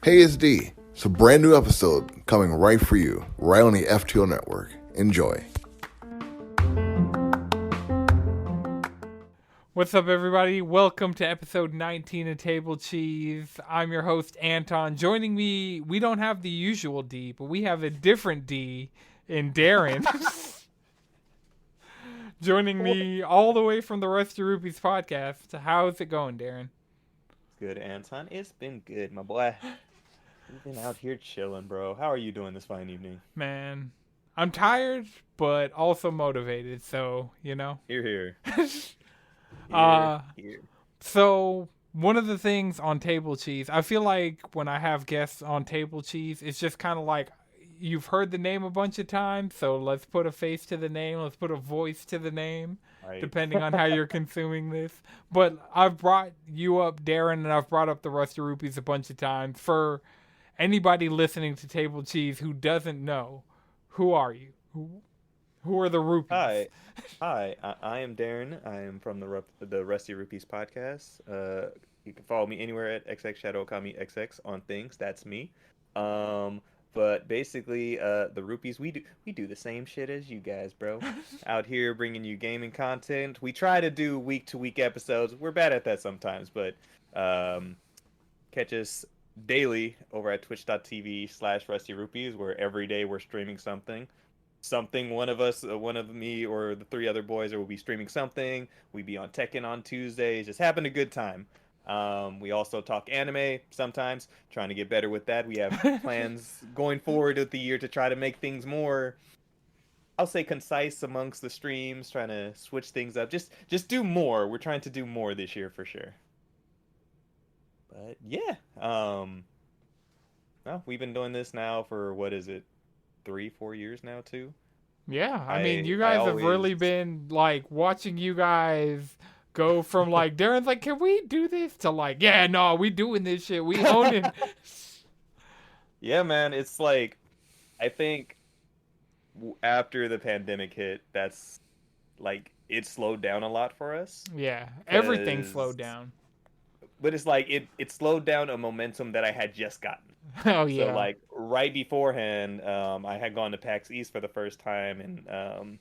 Hey, it's D. It's a brand new episode coming right for you, right on the FTO network. Enjoy. What's up, everybody? Welcome to episode 19 of Table Cheese. I'm your host, Anton. Joining me, we don't have the usual D, but we have a different D in Darren. Joining me all the way from the Rusty Rupees podcast. How's it going, Darren? Good, Anton. It's been good, my boy. We've been out here chilling, bro. How are you doing this fine evening? Man, I'm tired, but also motivated, so, you know. Here, here. Uh, Here. So, one of the things on Table Cheese, I feel like when I have guests on Table Cheese, it's just kind of like you've heard the name a bunch of times, so let's put a face to the name, let's put a voice to the name, Right. depending on how you're consuming this. But I've brought you up, Darren, and I've brought up the Rusty Rupees a bunch of times. For anybody listening to Table Cheese who doesn't know, who are you? Who are the Rupees? Hi. I am Darren. I am from the Rusty Rupees podcast. You can follow me anywhere at XX Shadow Kami XX on things. That's me. But basically, the Rupees, we do the same shit as you guys, bro. Out here bringing you gaming content. We try to do week-to-week episodes. We're bad at that sometimes, but catch us daily over at twitch.tv/Rusty Rupees, where every day we're streaming something. One of me or the three other boys will be streaming something. We be on Tekken on Tuesdays, just having a good time. We also talk anime sometimes, trying to get better with that. We have plans going forward with the year to try to make things more, I'll say, concise amongst the streams, trying to switch things up. Just do more. We're trying to do more this year for sure. But yeah, well, we've been doing this now for, what is it, 3-4 years now too? Yeah, I mean, you guys have really been, like, watching you guys go from, like, Darren's like, can we do this? To, like, yeah, no, we doing this shit. We own it. Yeah, man, it's like, I think after the pandemic hit, that's, like, it slowed down a lot for us. Yeah, everything slowed down. But it's like, it slowed down a momentum that I had just gotten. Oh, yeah. So, like, right beforehand, I had gone to PAX East for the first time and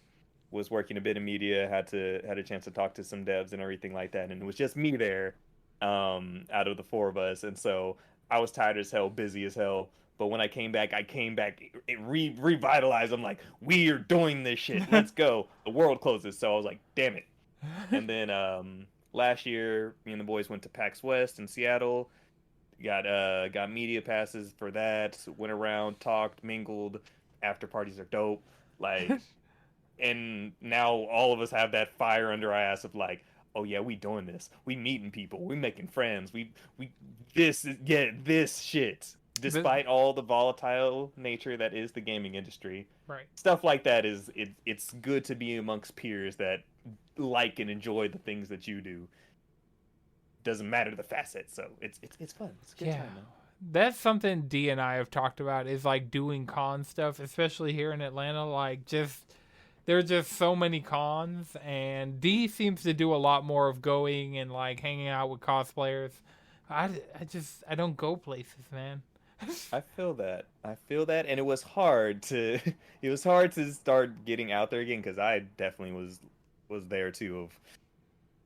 was working a bit in media, had a chance to talk to some devs and everything like that, and it was just me there out of the four of us, and so I was tired as hell, busy as hell, but when I came back it revitalized. I'm like, we are doing this shit, let's go. The world closes, so I was like, damn it. And then last year, me and the boys went to PAX West in Seattle. Got media passes for that. Went around, talked, mingled. After parties are dope. Like, and now all of us have that fire under our ass of like, oh yeah, we doing this. We meeting people. We making friends. This shit. Despite all the volatile nature that is the gaming industry, right? Stuff like that it's good to be amongst peers that like and enjoy the things that you do. Doesn't matter the facet, so it's fun. It's a good time, man. That's something D and I have talked about, is like doing con stuff, especially here in Atlanta. Like, there's just so many cons, and D seems to do a lot more of going and like hanging out with cosplayers. I don't go places, man. I feel that, and it was hard to start getting out there again, because I definitely was there too. Of,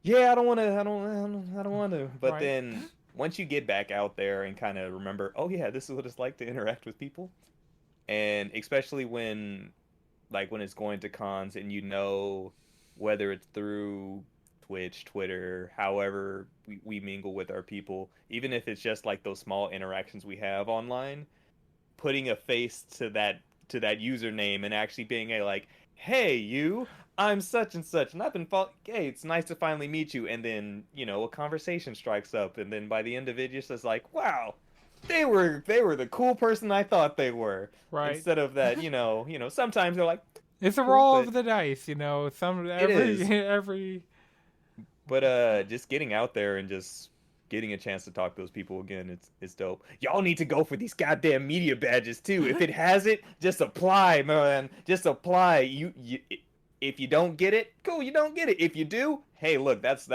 yeah, I don't want to. But right. Then once you get back out there and kind of remember, oh yeah, this is what it's like to interact with people, and especially when it's going to cons and you know, whether it's through Twitch, Twitter, however we mingle with our people, even if it's just like those small interactions we have online, putting a face to that username and actually being like, hey, you, I'm such and such, and I've been hey, it's nice to finally meet you. And then, a conversation strikes up, and then by the end of it, just is like, wow, they were the cool person I thought they were. Right. Instead of that, sometimes they're like, it's a roll of the dice, every. But just getting out there and just getting a chance to talk to those people again, it's dope. Y'all need to go for these goddamn media badges too. If it has it, just apply, man. Just apply. You if you don't get it, cool, you don't get it. If you do, hey, look, that's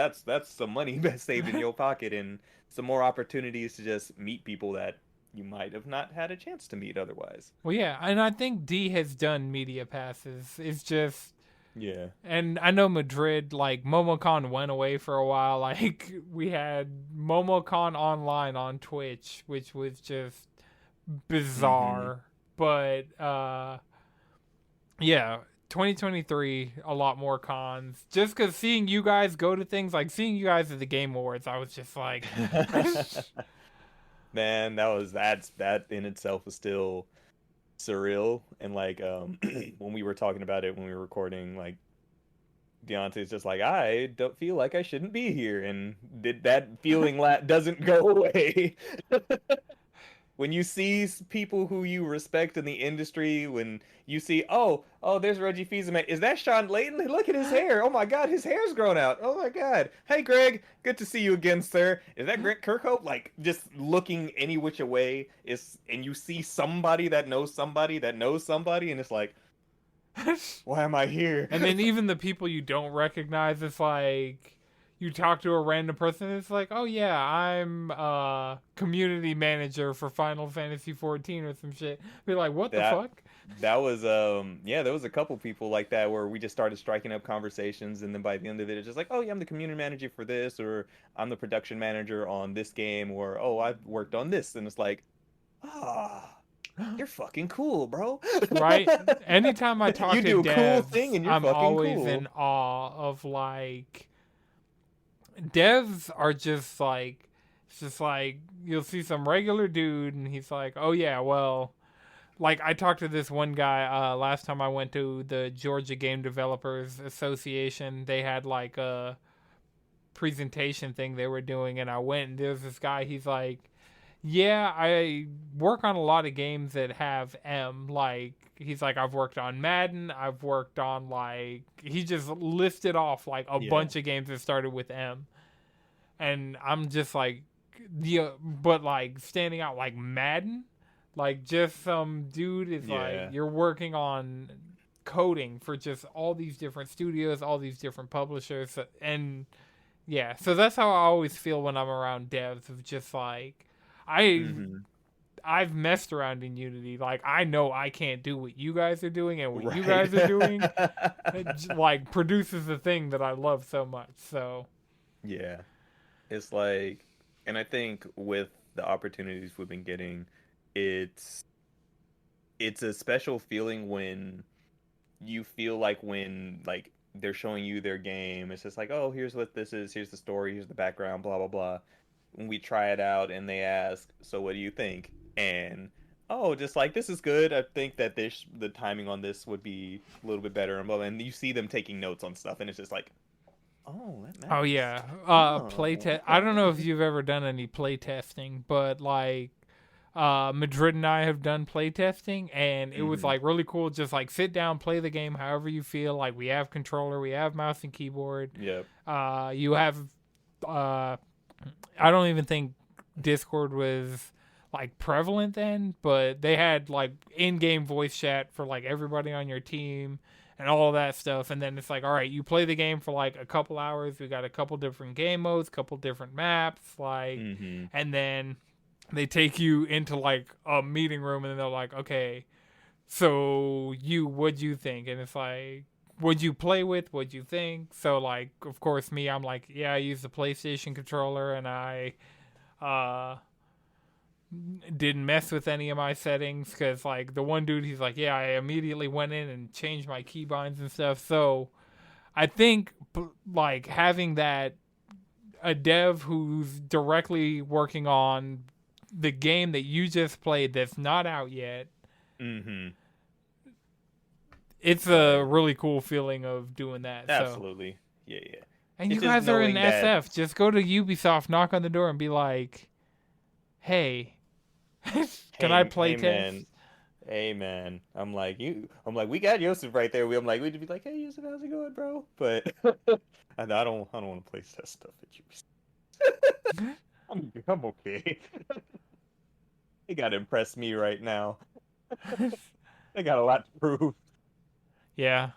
some money saved in your pocket and some more opportunities to just meet people that you might have not had a chance to meet otherwise. Well, yeah, and I think D has done media passes. It's just, Yeah. and I know Madrid, like MomoCon went away for a while. Like we had MomoCon online on Twitch, which was just bizarre. But yeah, 2023, a lot more cons. Just because seeing you guys go to things, like seeing you guys at the Game Awards, I was just like, Man, that in itself was still surreal. And like when we were talking about it when we were recording, like Deontay's just like, I don't feel like I shouldn't be here, and that feeling doesn't go away. When you see people who you respect in the industry, when you see, oh, there's Reggie Fils-Aimé. Is that Sean Layton? Look at his hair. Oh my God, his hair's grown out. Oh my God. Hey, Greg, good to see you again, sir. Is that Greg Kirkhope? Like, just looking any which way and you see somebody that knows somebody that knows somebody, and it's like, why am I here? And then even the people you don't recognize, it's like you talk to a random person, it's like, oh yeah, I'm community manager for Final Fantasy 14 or some shit. Be like, what the fuck? That was there was a couple people like that where we just started striking up conversations, and then by the end of it, it's just like, oh yeah, I'm the community manager for this, or I'm the production manager on this game, or oh, I've worked on this, and it's like, you're fucking cool, bro. Right? Anytime I talk you to do a devs, cool thing, and you're I'm fucking always cool. in awe of like devs are just like, it's just like you'll see some regular dude and he's like, oh yeah, well, like I talked to this one guy last time I went to the Georgia Game Developers Association. They had like a presentation thing they were doing, and I went, and there's this guy, he's like, yeah, I work on a lot of games that have M. Like, he's like, I've worked on Madden. I've worked on, like, he just listed off, like, a bunch of games that started with M. And I'm just like, but, like, standing out, like, Madden? Like, just some dude is like, you're working on coding for just all these different studios, all these different publishers. And, yeah, so that's how I always feel when I'm around devs, of just, like, I've messed around in Unity. Like, I know I can't do what you guys are doing, and what you guys are doing, like, produces the thing that I love so much. So, yeah, it's like, and I think with the opportunities we've been getting, it's a special feeling when you feel like when like they're showing you their game, it's just like, oh, here's what this is, here's the story, here's the background, blah blah blah. When we try it out and they ask, so what do you think? And just like, this is good. I think that the timing on this would be a little bit better, and you see them taking notes on stuff, and it's just like, oh, that matters. Oh yeah, play test. I don't know if you've ever done any play testing, but like Madrid and I have done play testing, and it was like really cool. Just like sit down, play the game however you feel. Like, we have controller, we have mouse and keyboard. Yep. You have I don't even think Discord was like prevalent then, but they had like in-game voice chat for like everybody on your team and all of that stuff. And then it's like, all right, you play the game for like a couple hours. We got a couple different game modes, couple different maps, like, and then they take you into like a meeting room, and they're like, okay, so what'd you think? And it's like, what'd you play with? What'd you think? So, like, of course, I'm like, yeah, I use the PlayStation controller, and I didn't mess with any of my settings, because, like, the one dude, he's like, yeah, I immediately went in and changed my keybinds and stuff. So, I think, like, having a dev who's directly working on the game that you just played that's not out yet, it's a really cool feeling of doing that. Absolutely. So. Yeah. And you guys are in SF. Just go to Ubisoft, knock on the door, and be like, hey, can I play test? Hey, man. I'm like, we got Yosef right there. I'm like, we'd be like, hey, Yosef, how's it going, bro? But I don't want to play test stuff at Ubisoft. I'm okay. They got to impress me right now. They got a lot to prove. Yeah.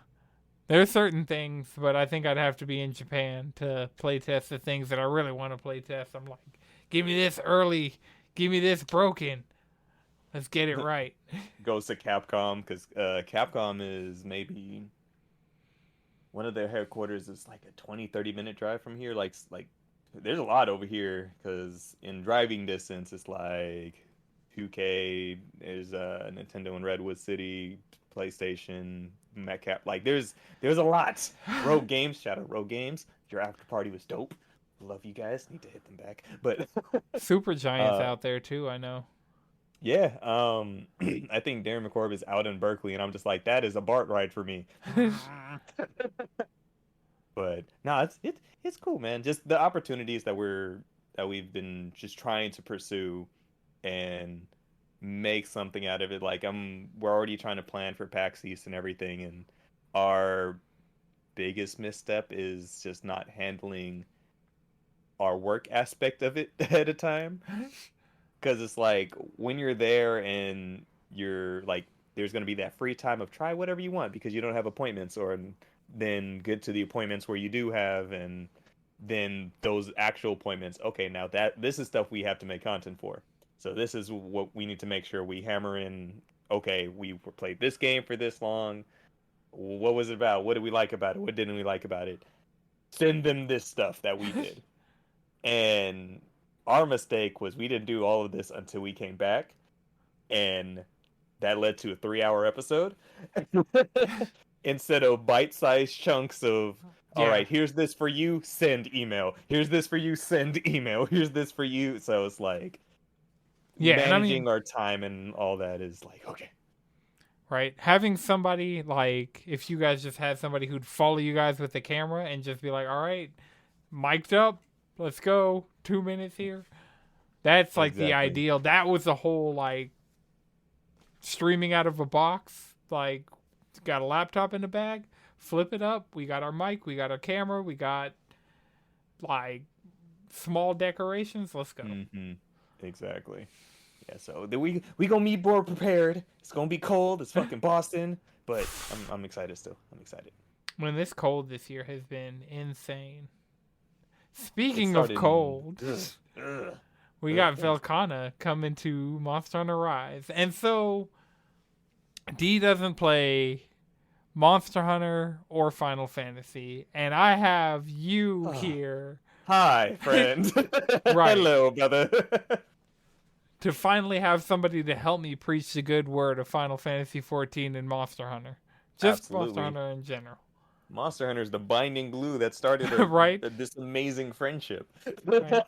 There are certain things, but I think I'd have to be in Japan to play test the things that I really want to play test. I'm like, give me this early, give me this broken. Let's get it right. Goes to Capcom because Capcom is maybe one of their headquarters is like a 20-30 minute drive from here. Like there's a lot over here because in driving distance it's like 2K, there's Nintendo in Redwood City, PlayStation, Metcalf. Like there's a lot. Rogue Games, shout out Rogue Games. Your after party was dope. Love you guys. Need to hit them back. But Super Giants out there too, I know. yeah, I think Darren McCorb is out in Berkeley, and I'm just like, that is a BART ride for me. But no, it's cool, man. Just the opportunities that we've been just trying to pursue and make something out of it. Like we're already trying to plan for PAX East and everything, and our biggest misstep is just not handling our work aspect of it ahead of time. Because it's like when you're there and you're like, there's going to be that free time of try whatever you want because you don't have appointments, or then get to the appointments where you do have, and then those actual appointments. Okay, now this is stuff we have to make content for. So this is what we need to make sure we hammer in. Okay, we played this game for this long. What was it about? What did we like about it? What didn't we like about it? Send them this stuff that we did. And our mistake was we didn't do all of this until we came back, and that led to a 3-hour episode instead of bite-sized chunks of, all right, here's this for you, send email. Here's this for you, send email. Here's this for you. So it's like managing our time and all that is like, okay. Right. Having somebody, like, if you guys just had somebody who'd follow you guys with the camera and just be like, all right, mic'd up, let's go, 2 minutes here. That's like the ideal. That was the whole, like, streaming out of a box. Like, got a laptop in the bag, flip it up. We got our mic, we got our camera, we got, like, small decorations. Let's go. Mm-hmm. Exactly. Yeah, so we gonna be more prepared. It's gonna be cold. It's fucking Boston, but I'm excited still. I'm excited. When this cold this year has been insane. Speaking of cold, we got Velkhana coming to Monster Hunter Rise, and so D doesn't play Monster Hunter or Final Fantasy, and I have you here. Hi, friend. Right. Hello, brother. To finally have somebody to help me preach the good word of Final Fantasy 14 and Monster Hunter. Just Absolutely. Monster Hunter in general. Monster Hunter is the binding glue that started right? This amazing friendship. Right.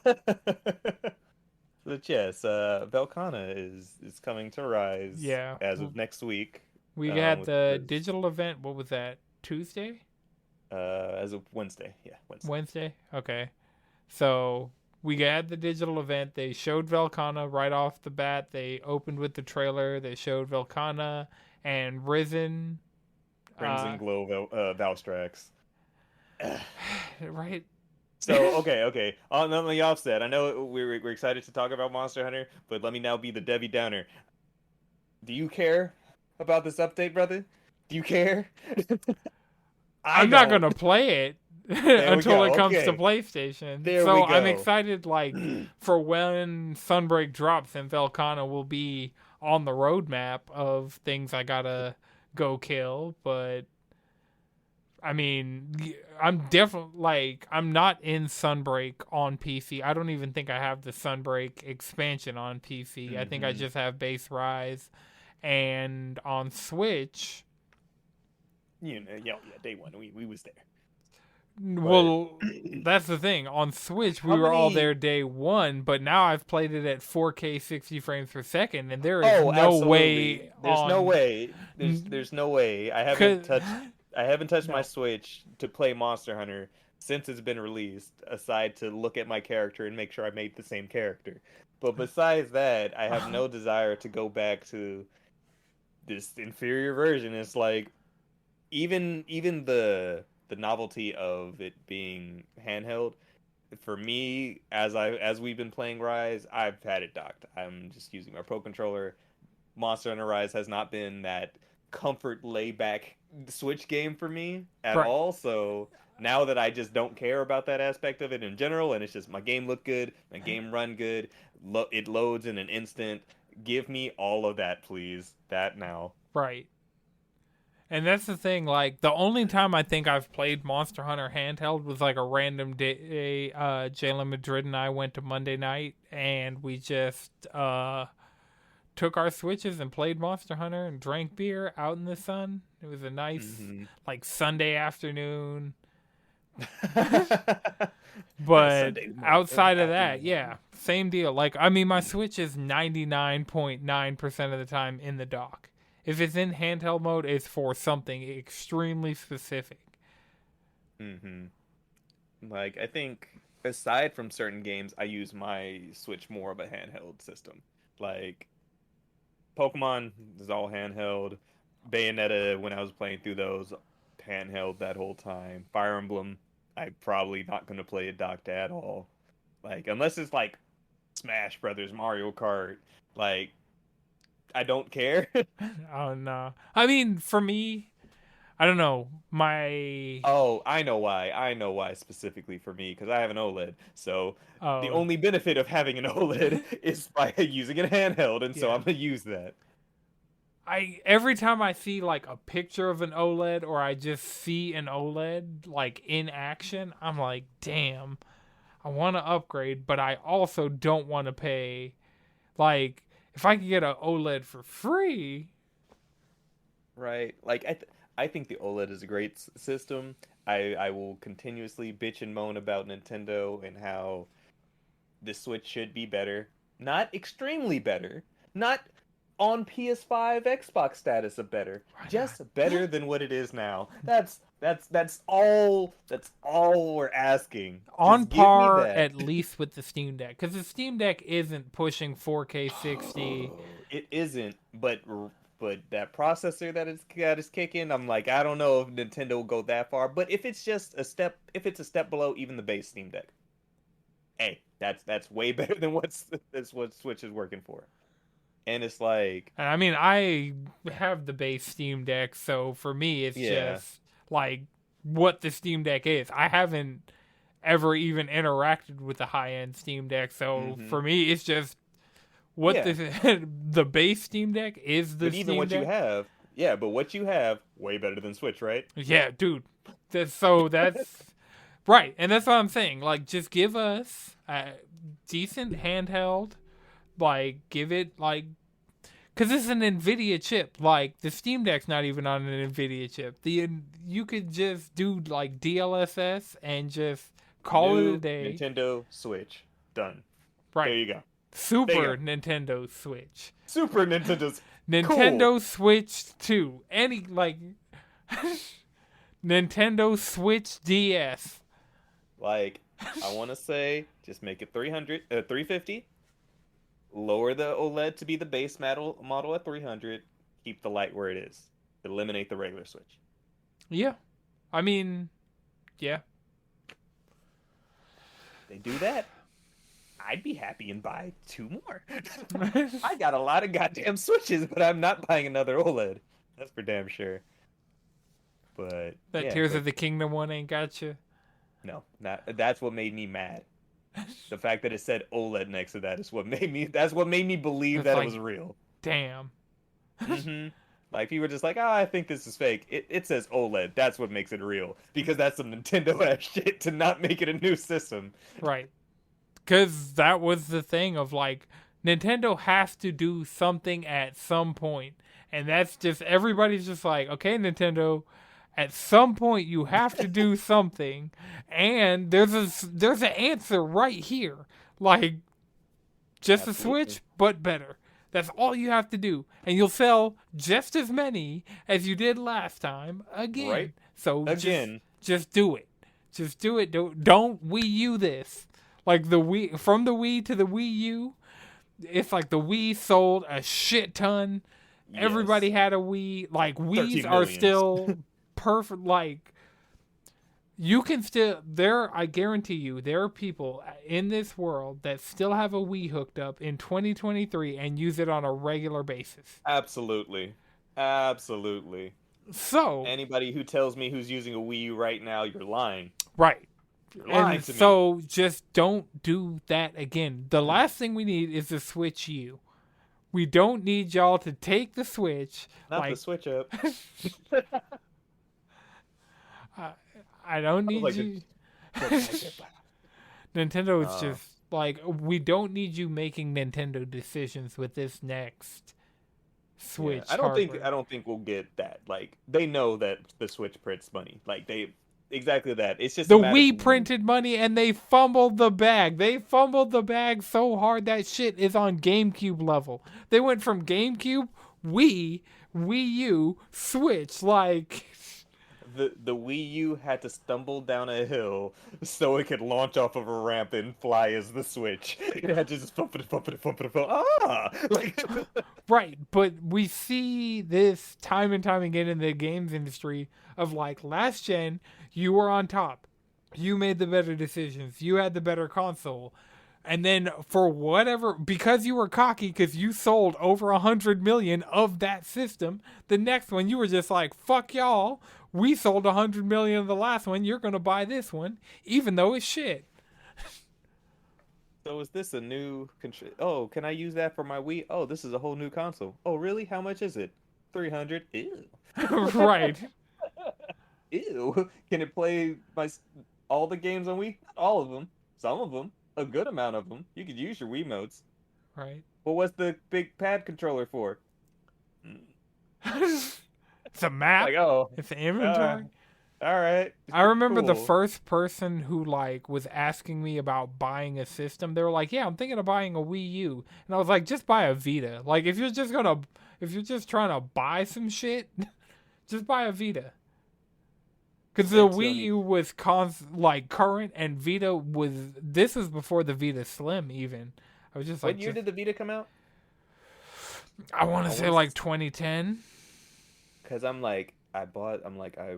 But yes, Velkhana is coming to Rise as of next week. We had the digital event. What was that? Tuesday? As of Wednesday. Yeah, Wednesday. Wednesday? Okay. So we had the digital event. They showed Velkhana right off the bat. They opened with the trailer. They showed Velkhana and Risen. Crimson Glow Valstrax. Right. So, okay. On the offset, I know we're excited to talk about Monster Hunter, but let me now be the Debbie Downer. Do you care about this update, brother? Do you care? I'm not going to play it until it comes to PlayStation. So I'm excited, like, for when Sunbreak drops and Velkhana will be on the roadmap of things I gotta go kill. But I mean, I'm definitely, like, I'm not in Sunbreak on PC. I don't even think I have the Sunbreak expansion on PC. I think I just have base Rise. And on Switch, day one, we was there. Well, that's the thing. On Switch, we were all there day one, but now I've played it at 4K 60 frames per second, and there is no way. There's no way. There's no way. I haven't touched my Switch to play Monster Hunter since it's been released, aside to look at my character and make sure I made the same character. But besides that, I have no desire to go back to this inferior version. It's like even the novelty of it being handheld, for me, as we've been playing Rise, I've had it docked. I'm just using my Pro Controller. Monster Hunter Rise has not been that comfort layback Switch game for me at all. So now that I just don't care about that aspect of it in general, and it's just my game look good, my game run good, it loads in an instant, Give me all of that, please. That now. Right. And that's the thing, like, the only time I think I've played Monster Hunter handheld was, like, a random day. Jalen Madrid and I went to Monday night, and we just took our Switches and played Monster Hunter and drank beer out in the sun. It was a nice, like, Sunday afternoon. But outside of that, yeah, same deal. Like, I mean, my Switch is 99.9% of the time in the dock. If it's in handheld mode, it's for something extremely specific. Like, I think, aside from certain games, I use my Switch more of a handheld system. Like, Pokemon is all handheld. Bayonetta, when I was playing through those, handheld that whole time. Fire Emblem, I'm probably not going to play it docked at all. Like, unless it's like Smash Brothers, Mario Kart, like, I don't care. Oh, no. I mean, for me, I don't know. Oh, I know why. I know why specifically for me, because I have an OLED. So the only benefit of having an OLED is by using a handheld, and so I'm going to use that. Every time I see, like, a picture of an OLED, or I just see an OLED, like, in action, I'm like, damn, I want to upgrade, but I also don't want to pay, like, if I could get an OLED for free. Right. Like, I think the OLED is a great system. I will continuously bitch and moan about Nintendo and how the Switch should be better. Not extremely better. Not on PS5 Xbox status of better. Just better than what it is now. That's all we're asking. On par at least with the Steam Deck, because the Steam Deck isn't pushing 4K 60. It isn't, but that processor that is kicking, I'm like, I don't know if Nintendo will go that far. But if it's just a step, if it's a step below even the base Steam Deck, hey, that's way better than what Switch is working for. And it's like, I mean, I have the base Steam Deck, so for me, it's just like what the Steam Deck is. I haven't ever even interacted with the high-end Steam Deck, so for me, it's just what the base Steam Deck is. The but even Steam what Deck. you have, but what you have, way better than Switch, right? Yeah, dude. So that's right, and that's what I'm saying. Like, just give us a decent handheld. Like, give it, like, because it's an NVIDIA chip. Like, the Steam Deck's not even on an NVIDIA chip. You could just do, like, DLSS and just call it a day. Nintendo Switch. Done. Right. There you go. Super Nintendo Switch. Super Nintendo's Nintendo cool. Switch 2. Any, like, Nintendo Switch DS. Like, I want to say, just make it 350. Lower the OLED to be the base model at 300. Keep the light where it is. Eliminate the regular Switch. Yeah. I mean, yeah. They do that, I'd be happy and buy 2 more. I got a lot of goddamn Switches, but I'm not buying another OLED. That's for damn sure. But that Tears of the Kingdom one ain't got you. No, that's what made me mad. The fact that it said OLED next to that is what made me. That's what made me believe that it was real. Damn. Like, people were just like, I think this is fake. It says OLED. That's what makes it real. Because that's some Nintendo ass shit to not make it a new system. Right. Because that was the thing of, like, Nintendo has to do something at some point. And that's just, everybody's just like, okay, Nintendo, at some point you have to do something. And there's an answer right here. Like, just a Switch, but better. That's all you have to do. And you'll sell just as many as you did last time again. Right. So just do it. Just do it. Don't Wii U this. Like, the Wii, from the Wii to the Wii U, it's like the Wii sold a shit ton. Yes. Everybody had a Wii. Like, Wiis are still perfect. Like, you can still, I guarantee you, there are people in this world that still have a Wii hooked up in 2023 and use it on a regular basis. Absolutely. Absolutely. So, anybody who tells me who's using a Wii U right now, you're lying. Right. You're lying to me. So just don't do that again. The last thing we need is the Switch U. We don't need y'all to take the Switch. Not the Switch up. I don't need like you. Nintendo is just like, we don't need you making Nintendo decisions with this next Switch. Yeah, I don't think we'll get that. Like, they know that the Switch prints money. Like, exactly that. It's just the Wii printed money and they fumbled the bag. They fumbled the bag so hard that shit is on GameCube level. They went from GameCube, Wii U, Switch. Like, the Wii U had to stumble down a hill so it could launch off of a ramp and fly as the Switch. It had to just bump it. Like, right, but we see this time and time again in the games industry of like, last gen, you were on top. You made the better decisions. You had the better console. And then for whatever, because you were cocky, because you sold over 100 million of that system, the next one you were just like, fuck y'all. We sold 100 million of the last one. You're going to buy this one, even though it's shit. So is this a new... Oh, can I use that for my Wii? Oh, this is a whole new console. Oh, really? How much is it? 300? Ew. Right. Ew. Can it play all the games on Wii? Not all of them. Some of them. A good amount of them. You could use your Wiimotes. Right. But what's the big pad controller for? It's a map. Like, oh, it's an inventory. All right. I remember the Cool. first person who like was asking me about buying a system. They were like, "Yeah, I'm thinking of buying a Wii U," and I was like, "Just buy a Vita. Like, if you're just trying to buy some shit, just buy a Vita." Because the Wii U was current, and Vita was. This was before the Vita Slim even. I was just like, what year did the Vita come out? I want to say like 2010. Because I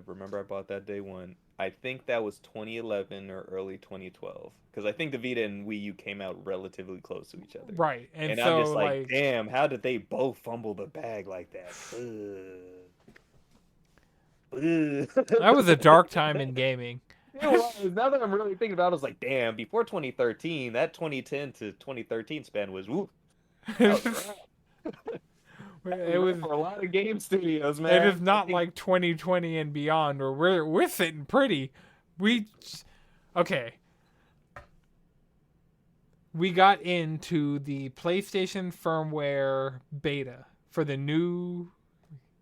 remember I bought that day one. I think that was 2011 or early 2012. Because I think the Vita and Wii U came out relatively close to each other. Right. And so, I'm just like, damn, how did they both fumble the bag like that? That was a dark time in gaming. It was. Now that I'm really thinking about it, I was like, damn, before 2013, that 2010 to 2013 span was whoop. That was It was for a lot of game studios, man. It is not like 2020 and beyond, where we're sitting pretty. Okay. We got into the PlayStation firmware beta for the new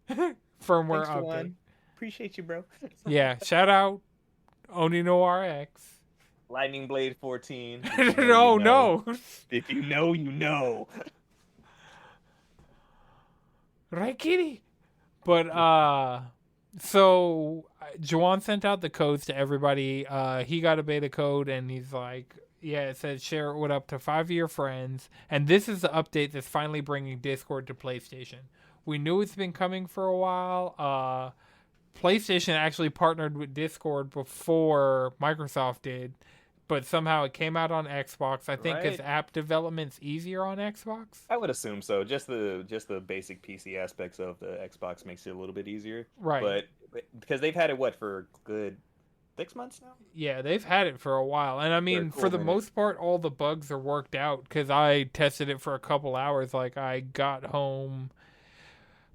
firmware Thanks, update. Juwan. Appreciate you, bro. Yeah, shout out Onino RX. Lightning Blade 14. No. If you know, you know. Right, kitty? But, so, Juwan sent out the codes to everybody. He got a beta code, and he's like, yeah, it says share it with up to 5 of your friends. And this is the update that's finally bringing Discord to PlayStation. We knew it's been coming for a while. PlayStation actually partnered with Discord before Microsoft did, but somehow it came out on Xbox. I think because app development's easier on Xbox. I would assume so. Just the basic PC aspects of the Xbox makes it a little bit easier. Right. But because they've had it for a good 6 months now? Yeah, they've had it for a while. And I mean, cool, for the man. most part, all the bugs are worked out because I tested it for a couple hours. Like, I got home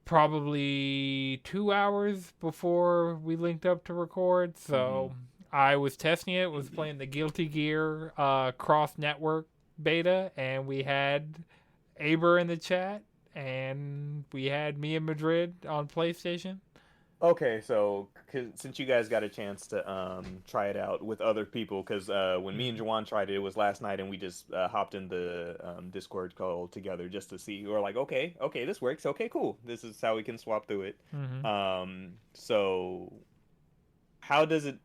probably 2 hours before we linked up to record. So I was testing it, was playing the Guilty Gear cross-network beta, and we had Aber in the chat, and we had me in Madrid on PlayStation. Okay, so since you guys got a chance to try it out with other people, because when me and Juwan tried it, it was last night, and we just hopped in the Discord call together just to see. We were like, okay, this works. Okay, cool. This is how we can swap through it. So how does it?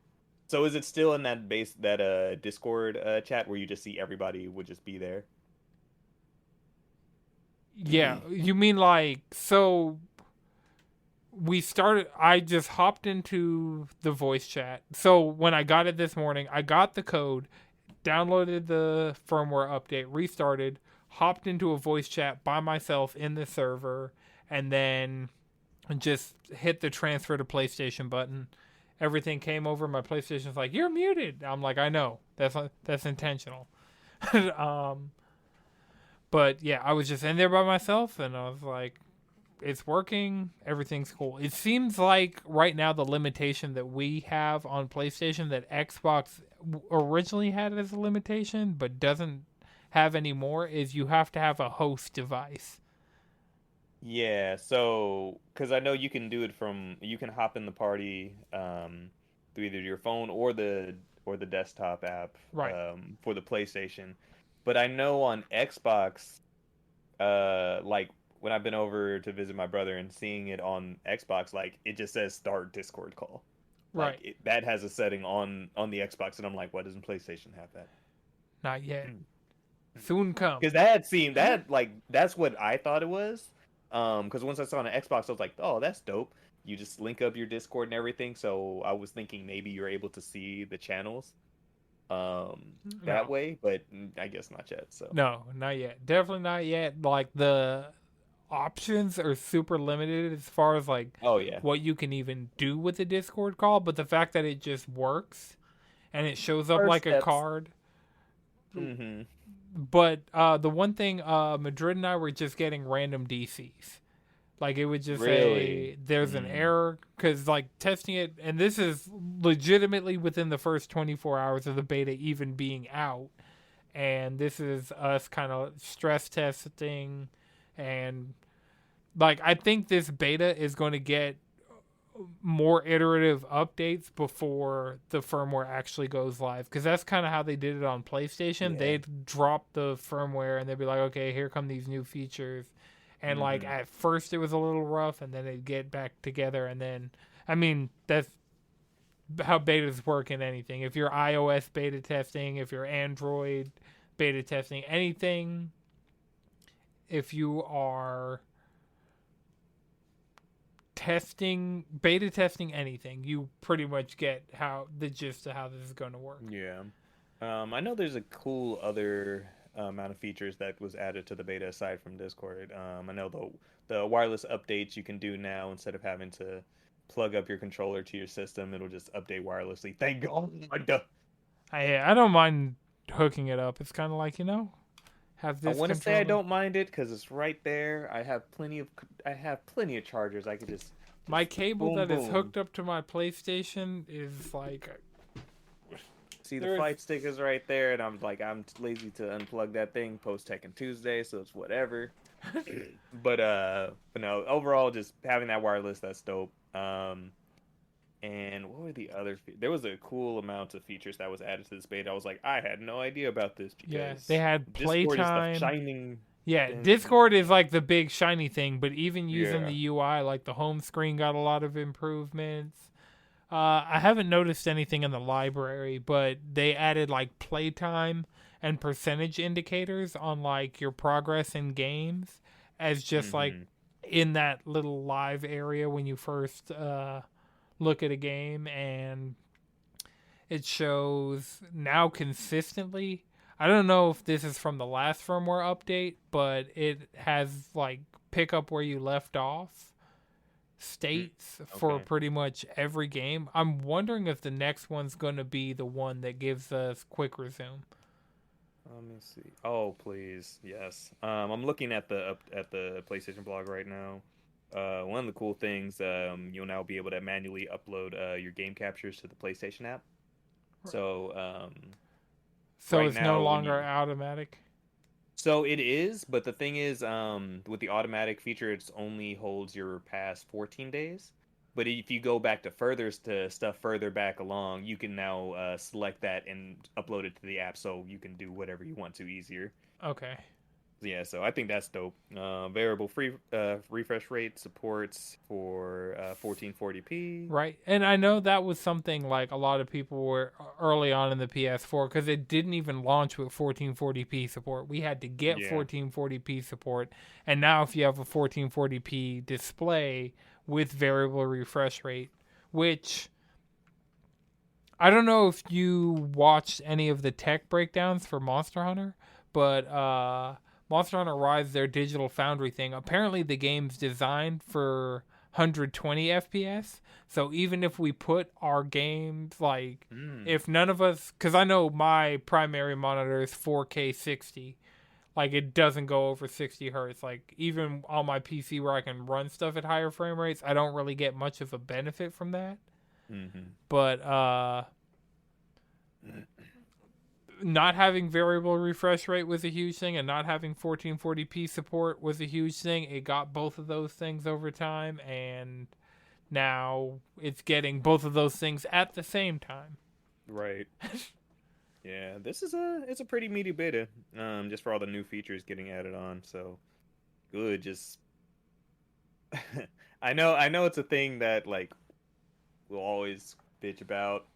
So is it still in that Discord chat where you just see everybody would just be there? Yeah, you mean like so? I just hopped into the voice chat. So when I got it this morning, I got the code, downloaded the firmware update, restarted, hopped into a voice chat by myself in the server, and then just hit the transfer to PlayStation button. Everything came over. My PlayStation's like, "You're muted." I'm like, "I know. That's intentional." But yeah, I was just in there by myself, and I was like, it's working. Everything's cool. It seems like right now the limitation that we have on PlayStation that Xbox originally had as a limitation, but doesn't have anymore, is you have to have a host device. Yeah, so because I know you can do it you can hop in the party through either your phone or the desktop app Right. for the PlayStation. But I know on Xbox, like when I've been over to visit my brother and seeing it on Xbox, like it just says start Discord call. Like Right. that has a setting on the Xbox, and I'm like, why doesn't PlayStation have that? Not yet. Soon come. Because that seemed that like that's what I thought it was. Because once I saw it on Xbox, I was like, oh, that's dope. You just link up your Discord and everything. So I was thinking maybe you're able to see the channels that No. way, but I guess not yet. So No, not yet. Definitely not yet. Like the options are super limited as far as like oh yeah, what you can even do with a Discord call, but the fact that it just works and it shows up first like a steps. card. Mm-hmm. But the one thing, Madrid and I were just getting random DCs. Like it would just Really? say there's an error because like testing it, and this is legitimately within the first 24 hours of the beta even being out, and this is us kind of stress testing, and like I think this beta is going to get more iterative updates before the firmware actually goes live, because that's kind of how they did it on PlayStation. Yeah. They'd drop the firmware and they'd be like, okay, here come these new features, and like at first it was a little rough, and then they'd get back together, and then I mean that's how betas work in anything. If you're iOS beta testing, if you're Android beta testing, anything, if you are beta testing anything, you pretty much get how the gist of how this is going to work. Yeah. I know there's a cool other amount of features that was added to the beta aside from Discord. I know the wireless updates you can do now instead of having to plug up your controller to your system, it'll just update wirelessly. Thank God. Oh my God. I don't mind hooking it up. It's kind of like, have I this want to say I controller. don't mind it because it's right there. I have plenty of chargers. I could just My cable boom, that is boom. hooked up to my PlayStation is like, see the There's- flight stick is right there, and I'm lazy to unplug that thing post Tekken Tuesday, so it's whatever. but no, overall, just having that wireless, that's dope. And what were the other? There was a cool amount of features that was added to this beta. I was like, I had no idea about this because yeah, they had Discord is the playtime. shining. Yeah, thing. Discord is like the big shiny thing, but even using Yeah. the UI, like the home screen got a lot of improvements. I haven't noticed anything in the library, but they added like playtime and percentage indicators on like your progress in games as just like in that little live area when you first look at a game, and it shows now consistently. I don't know if this is from the last firmware update, but it has like pick up where you left off states for Okay. pretty much every game. I'm wondering if the next one's going to be the one that gives us quick resume. Let me see. Oh, please, yes. I'm looking at the PlayStation blog right now. One of the cool things, you'll now be able to manually upload your game captures to the PlayStation app. So, So right it's now, no when longer you- automatic. so it is, but the thing is, with the automatic feature, it only holds your past 14 days. But if you go back to stuff further back along, you can now select that and upload it to the app, so you can do whatever you want to easier. Okay. Yeah, so I think that's dope. Variable free refresh rate supports for 1440p. Right. And I know that was something like a lot of people were early on in the PS4 because it didn't even launch with 1440p support. We had to get Yeah. 1440p support. And now if you have a 1440p display with variable refresh rate, which I don't know if you watched any of the tech breakdowns for Monster Hunter, but Monster Hunter Rise, their Digital Foundry thing, apparently the game's designed for 120 FPS. So even if we put our games, like, if none of us, because I know my primary monitor is 4K 60, Like, it doesn't go over 60 hertz. Like, even on my PC where I can run stuff at higher frame rates, I don't really get much of a benefit from that. Mm-hmm. But not having variable refresh rate was a huge thing, and not having 1440p support was a huge thing. It got both of those things over time, and now it's getting both of those things at the same time. Right. Yeah, it's a pretty meaty beta. Just for all the new features getting added on. So good. Just I know it's a thing that like we'll always bitch about.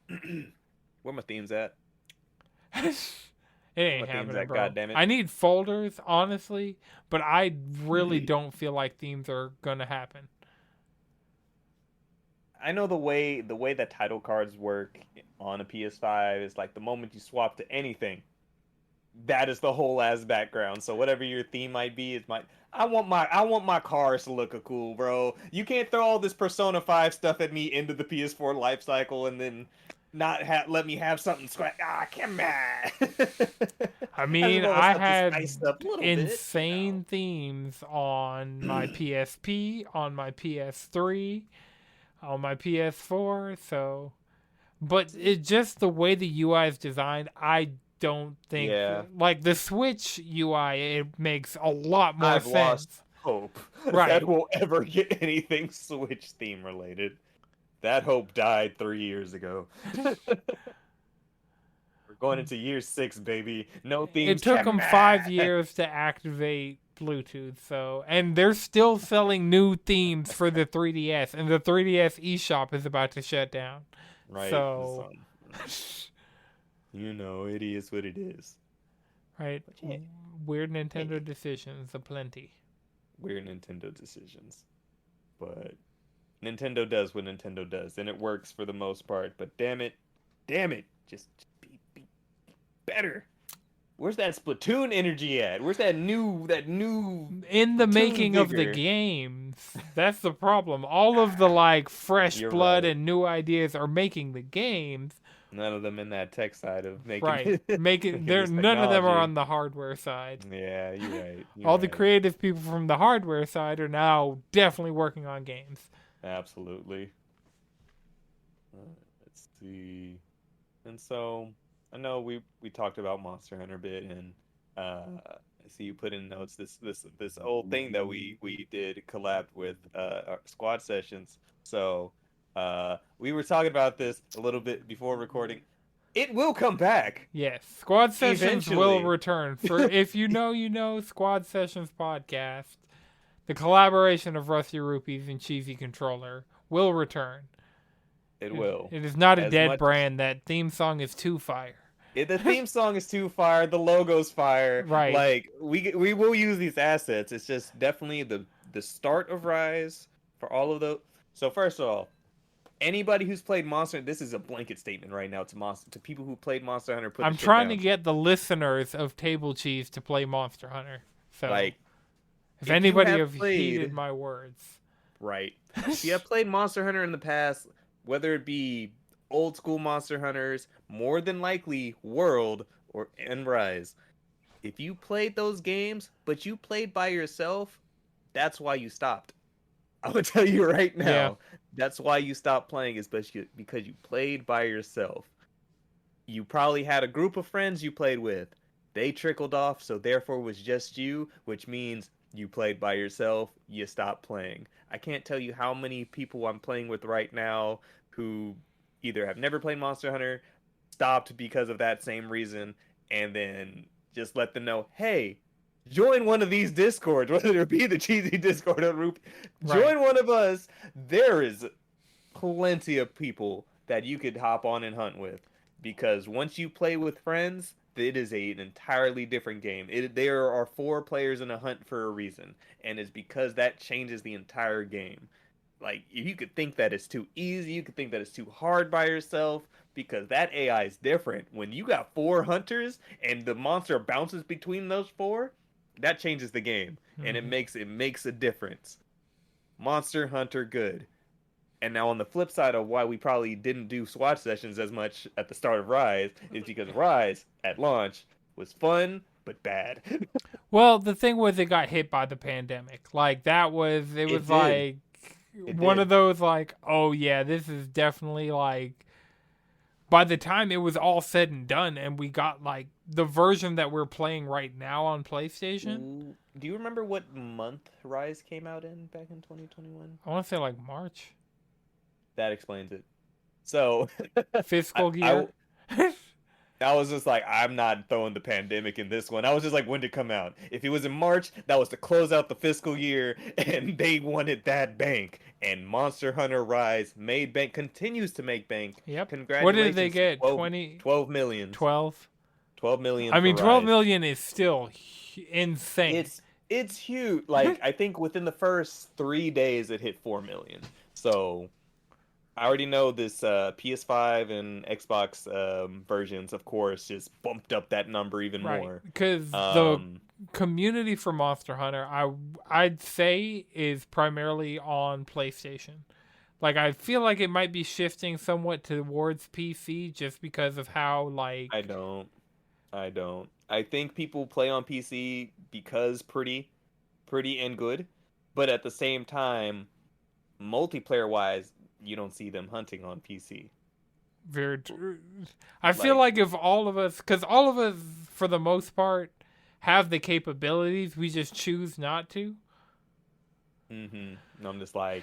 Where my themes at? It ain't My themes happening, at, bro. goddammit. I need folders, honestly, but I really don't feel like themes are gonna happen. I know the way that title cards work on a PS5 is like the moment you swap to anything, that is the whole ass background. So whatever your theme might be, is I want my cars to look cool, bro. You can't throw all this Persona 5 stuff at me into the PS4 life cycle and then not let me have something scratch. Ah, come on. I mean, I had insane bit, themes on my PSP, on my PS3, on my PS4. So, but it just the way the UI is designed, I don't think like the Switch UI, it makes a lot more sense. Lost hope that we'll ever get anything Switch theme related. That hope died 3 years ago. We're going into year 6, baby. No themes. It took them 5 years to activate Bluetooth, so, and they're still selling new themes for the 3DS, and the 3DS eShop is about to shut down. Right. So, you know, it is what it is. Right. Yeah. Weird Nintendo decisions aplenty. Weird Nintendo decisions. But Nintendo does what Nintendo does, and it works for the most part. But damn it, just be better. Where's that Splatoon energy at? Where's that new in the making vigor? Of the games? That's the problem. All of the like fresh blood and new ideas are making the games. None of them in that tech side of making none of them are on the hardware side. Yeah, you're right. All the creative people from the hardware side are now definitely working on games. Absolutely. Let's see. And so I know we talked about Monster Hunter a bit, and I see you put in notes this old thing that we did collab with our squad sessions. So we were talking about this a little bit before recording. It will come back. Yes, Squad Sessions eventually will return. For if you know, Squad Sessions podcast, the collaboration of Rusty Rupees and Cheesy Controller will return. It will. It is not a dead brand. That theme song is too fire. The theme song is too fire. The logo's fire. Right. Like we will use these assets. It's just definitely the start of Rise for all of those. So first of all, anybody who's played Monster, this is a blanket statement right now to people who played Monster Hunter. I'm trying to get the listeners of Table Cheese to play Monster Hunter. So like, if anybody have heeded my words, right? If you have played Monster Hunter in the past, whether it be old school Monster Hunters, more than likely World and Rise, if you played those games but you played by yourself, that's why you stopped. I will tell you right now. Yeah. That's why you stopped playing, especially because you played by yourself. You probably had a group of friends you played with. They trickled off, so therefore it was just you, which means you played by yourself, you stopped playing. I can't tell you how many people I'm playing with right now who either have never played Monster Hunter, stopped because of that same reason, and then just let them know, hey, join one of these Discords, whether it be the Cheesy Discord or Roop. Join one of us. There is plenty of people that you could hop on and hunt with, because once you play with friends, it is an entirely different game. There are 4 players in a hunt for a reason, and it's because that changes the entire game. Like, you could think that it's too easy, you could think that it's too hard by yourself, because that AI is different. When you got 4 hunters and the monster bounces between those 4, that changes the game, and it makes a difference. Monster Hunter good. And now on the flip side of why we probably didn't do SWAT sessions as much at the start of Rise is because Rise at launch was fun but bad. Well, the thing was, it got hit by the pandemic. Like it was did. like It one of did. those like, oh yeah, this is definitely like. By the time it was all said and done, and we got like the version that we're playing right now on PlayStation, Do you remember what month Rise came out in back in 2021? I want to say like March That explains it. So, I, fiscal I year. I was just like, I'm not throwing the pandemic in this one. I was just like, when did it come out? If it was in March, that was to close out the fiscal year, and they wanted that bank. And Monster Hunter Rise made bank, continues to make bank. Yep. What did they Congratulations, get? 12 million. 12? 12 million I for mean, 12 Rise. million is still insane. It's huge. Like, I think within the first 3 days, it hit 4 million. So I already know this PS5 and Xbox versions, of course, just bumped up that number even Right. more. Because the community for Monster Hunter, I'd say, is primarily on PlayStation. Like, I feel like it might be shifting somewhat towards PC just because of how, like... I don't. I think people play on PC because pretty and good, but at the same time, multiplayer wise, you don't see them hunting on PC. Very true. I feel like if all of us, because all of us, for the most part, have the capabilities, we just choose not to. And I'm just like,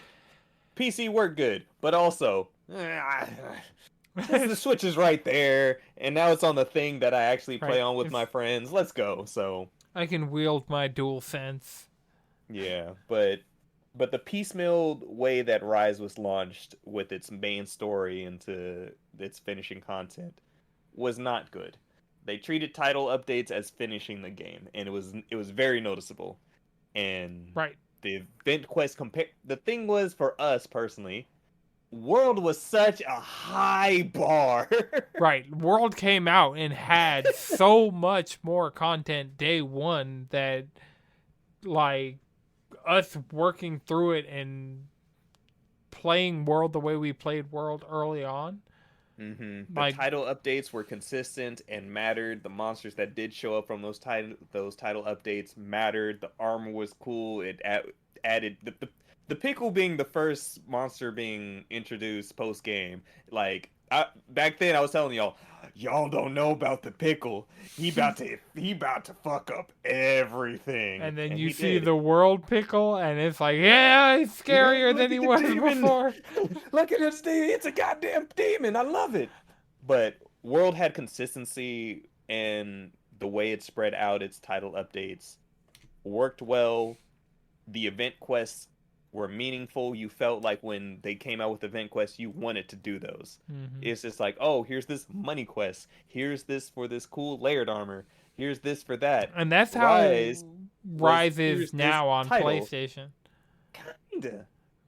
PC work good, but also, the Switch is right there, and now it's on the thing that I actually play on with my friends. Let's go. So I can wield my DualSense. Yeah, but the piecemeal way that Rise was launched with its main story into its finishing content was not good. They treated title updates as finishing the game, and it was very noticeable. And the event quest the thing was, for us personally, World was such a high bar. Right. World came out and had so much more content day one that, like, us working through it and playing World the way we played World early on. The title updates were consistent and mattered. The monsters that did show up from those title updates mattered. The armor was cool. It added the pickle being the first monster being introduced post game. Like, back then I was telling y'all don't know about the pickle. He about to fuck up everything. And then you see the World pickle, and it's like, yeah, it's scarier than he was before. Look at this thing. It's a goddamn demon. I love it. But World had consistency, and the way it spread out its title updates worked well. The event quests were meaningful. You felt like when they came out with event quests, you wanted to do those. It's just like, oh, here's this money quest. Here's this for this cool layered armor. Here's this for that. And that's how Rise is now on PlayStation. Kinda.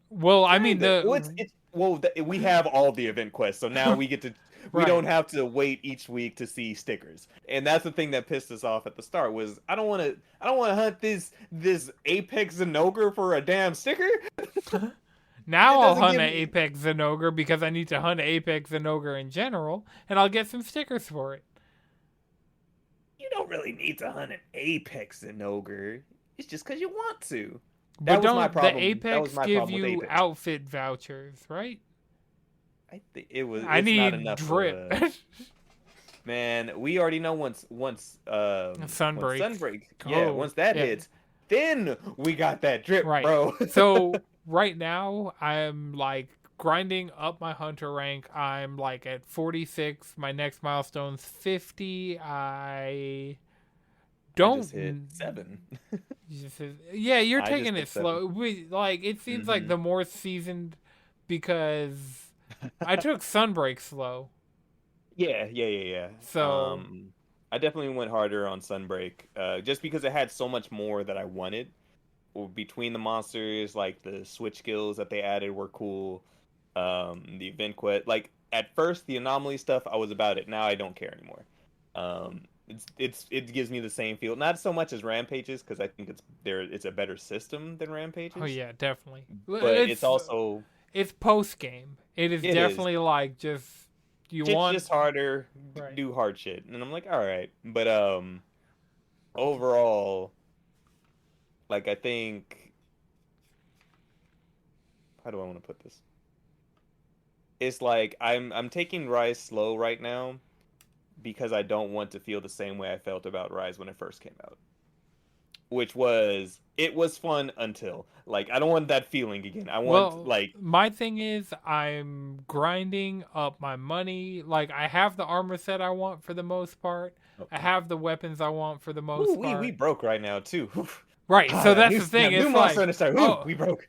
Well, I mean, we have all the event quests, so now we get to. We don't have to wait each week to see stickers, and that's the thing that pissed us off at the start. Was I don't want to hunt this Apex Zenogre for a damn sticker. Now I'll hunt an Apex Zenogre because I need to hunt an Apex Zenogre in general, and I'll get some stickers for it. You don't really need to hunt an Apex Zenogre. It's just because you want to. But don't the Apex give you outfit vouchers, right? I think it was. I need not enough drip. Man, we already know once Sunbreak. Yeah, once that hits, then we got that drip, bro. So right now I'm like grinding up my hunter rank. I'm like at 46. My next milestone's 50. I just hit 7. Yeah, you're taking it slow. It seems like the more seasoned, because I took Sunbreak slow. Yeah. So I definitely went harder on Sunbreak, just because it had so much more that I wanted. Between the monsters, like the switch skills that they added were cool. The event quest, like at first the anomaly stuff, I was about it. Now I don't care anymore. It gives me the same feel, not so much as Rampages, because I think it's a better system than Rampages. Oh yeah, definitely. But it's also post game. It is definitely like just just harder, do hard shit, and I'm like, all right. But overall, Like, I think, how do I want to put this? It's like I'm taking Rise slow right now because I don't want to feel the same way I felt about Rise when it first came out. Which was it was fun until like I don't want that feeling again. I want Well, like my thing is I'm grinding up my money. Like I have the armor set I want for the most part. I okay. have the weapons I want for the Ooh, most we part. broke right now too. Right. So that's the thing. New It's monster like, in the start. Ooh, oh, we broke.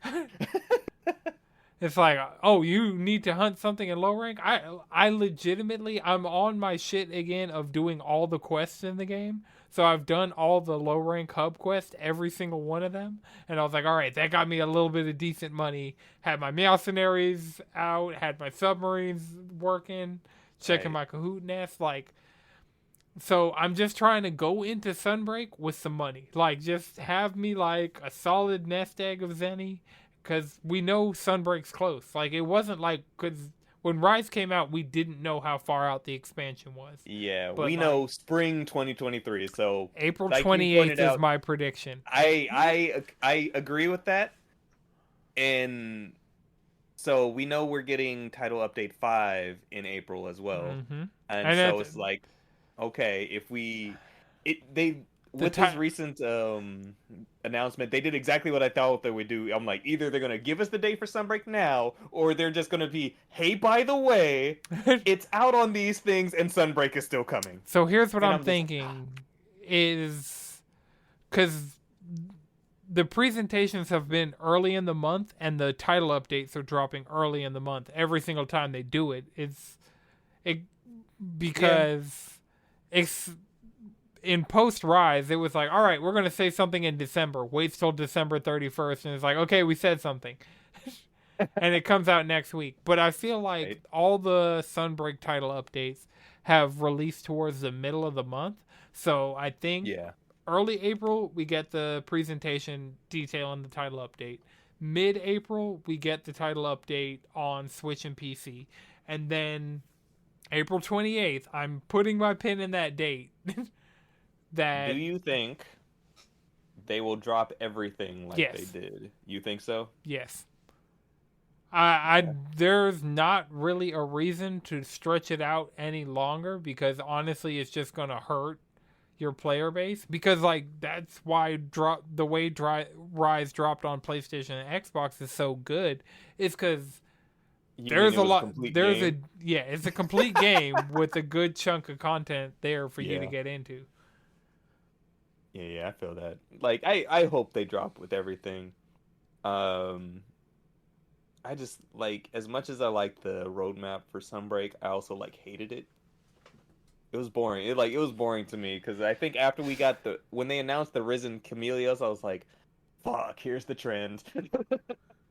it's like, oh, you need to hunt something in low rank. I legitimately, I'm on my shit again of doing all the quests in the game. So I've done all the low rank hub quests, every single one of them, and I was like, all right, that got me a little bit of decent money. Had my mercenaries out, had my submarines working, checking Right. my Kahoot nest, like. So I'm just trying to go into Sunbreak with some money. Like, just have me like a solid nest egg of Zenny, because we know Sunbreak's close. Like, it wasn't like because when Rise came out, we didn't know how far out the expansion was. Yeah, But we like, know spring 2023. So, April like you 28th pointed is out, my prediction. I agree with that. And so we know we're getting title update 5 in April as well. Mm-hmm. And And so at it's like okay, if we it they the with this time, recent announcement, they did exactly what I thought they would do. I'm like, either they're gonna give us the date for Sunbreak now, or they're just gonna be, hey, by the way, it's out on these things and Sunbreak is still coming. so here's what And I'm I'm just like, thinking is because the presentations have been early in the month and the title updates are dropping early in the month every single time they do it. It yeah, because it's in post Rise, it was like, all right, we're gonna say something in December. Waits till December 31st, and it's like, okay, we said something, and it comes out next week. But I feel like right, all the Sunbreak title updates have released towards the middle of the month, so I think yeah, early April we get the presentation detailing the title update. Mid April we get the title update on Switch and PC, and then April 28th, I'm putting my pin in that date. do that you think they will drop everything like they yes, did? You think so? yes. I there's not really a reason to stretch it out any longer because honestly, it's just gonna hurt your player base because like that's why the way Rise dropped on PlayStation and Xbox is so good is because You mean there's it a was a lot complete there's a game? yeah it's a complete game with a good chunk of content there for you to Yeah. get into. Yeah, I feel that. Like I hope they drop with everything. Um I just like as much as I like the roadmap for Sunbreak, I also like hated it. It was boring. It was boring to me because I think after we got the when they announced the Risen Camellias, I was like, fuck, here's the trend.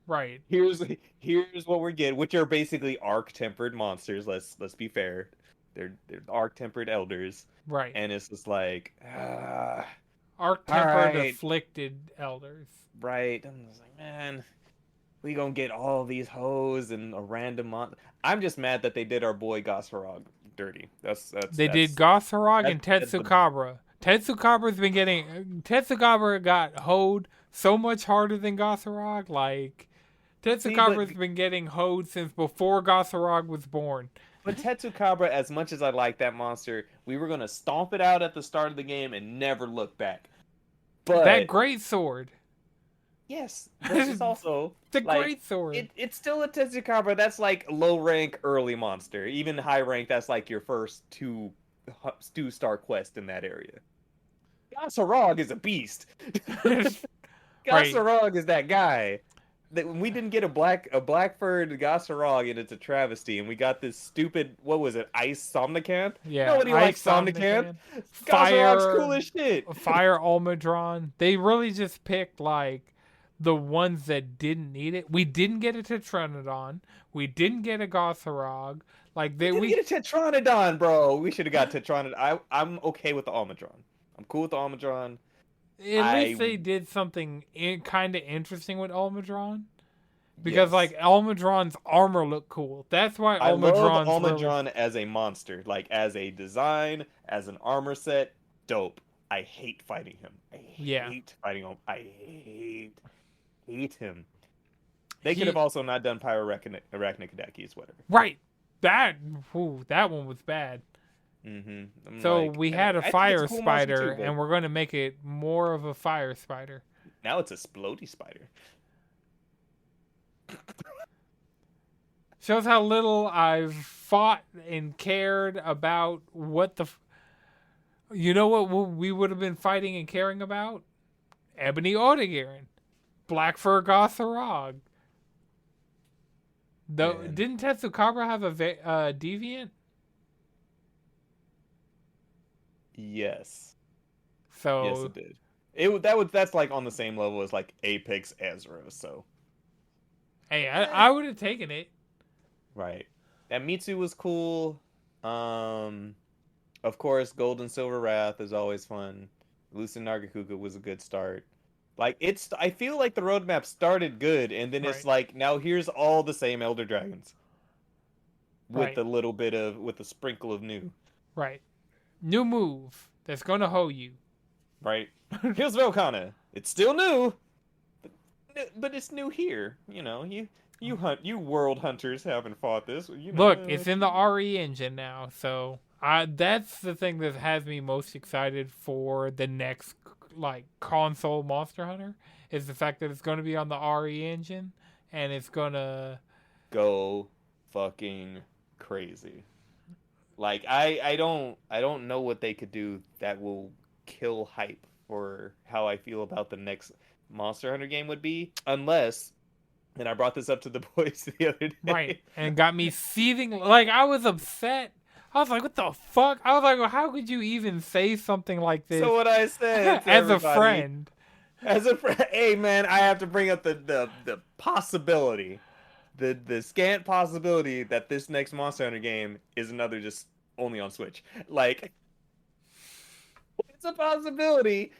Right, here's here's what we're getting, which are basically arc tempered monsters, let's be fair. They're arc tempered elders. right. And it's just like Arc all tempered right, afflicted elders. right. I'm just like, man, we gonna get all these hoes and a random mon. I'm just mad that they did our boy Gosfarog dirty. They did Gosarog and That's the Tetsukabra. Tetsukabra's been getting Tetsukabra got hoed so much harder than Gosarog. Like see, but Tetsukabra's been getting hoed since before Gosarog was born. but Tetsukabra, as much as I like that monster, we were gonna stomp it out at the start of the game and never look back. That But great sword. yes, but it's also The like great sword. it's still a Tetsukabra. That's like low rank early monster. Even high rank, that's like your first two-star quest in that area. Gasarog is a beast. Right. Gasarog is that guy. That when we didn't get a furred Gasarog and it's a travesty, and we got this stupid what was it, Ice Somnicant? Yeah. Nobody likes Somnicant. Gasarog's cool as shit. Fire Almudron. They really just picked like the ones that didn't need it. We didn't get a Tetranodon. We didn't get a Gosarog. Like We didn't get a Tetranodon, bro. We should have got Tetranodon. I'm okay with the Almudron. I'm cool with the Almudron. at least they did something kind of interesting with Almudron. Because Yes. like Almudron's armor looked cool. That's why I love Almudron's Almudron as a monster, like as a design, as an armor set, dope. I hate fighting him. I Yeah. hate fighting him. I hate him. They could He- have also not done Arachnicidakis, whatever. right. That one was bad. I'm So like, we and had a I think it's fire cool monster spider, too, but and we're going to make it more of a fire spider. now it's a splody spider. Shows how little I've fought and cared about what the. You know what we would have been fighting and caring about? Ebony Odegarin, Black Fur Gotharog. Though Man. didn't Tetsukabra have a deviant? Yes. So Yes, it did. That's like on the same level as like Apex Ezra. So hey, I would have taken it. right. That Mitsu was cool. Of course, Gold and Silver Wrath is always fun. Lucid Nargacuga was a good start. Like I feel like the roadmap started good, and then it's Right. like now here's all the same Elder Dragons, with Right. with a sprinkle of new. Right. New move that's gonna hoe you. Right. Here's Velkhana. It's still new, but it's new here. You know, you world hunters haven't fought this. You know, Look, it's in the RE engine now, so that's the thing that has me most excited for the next like console Monster Hunter is the fact that it's going to be on the RE engine and it's gonna go fucking crazy. Like I don't know what they could do that will kill hype for how I feel about the next Monster Hunter game would be, unless, and I brought this up to the boys the other day. right and got me seething. Like I was upset. I was like, "What the fuck?" I was like, well, "How could you even say something like this?" So what I said to as a everybody, friend. as a friend, hey man, I have to bring up the possibility, the scant possibility that this next Monster Hunter game is another just only on Switch. Like, it's a possibility.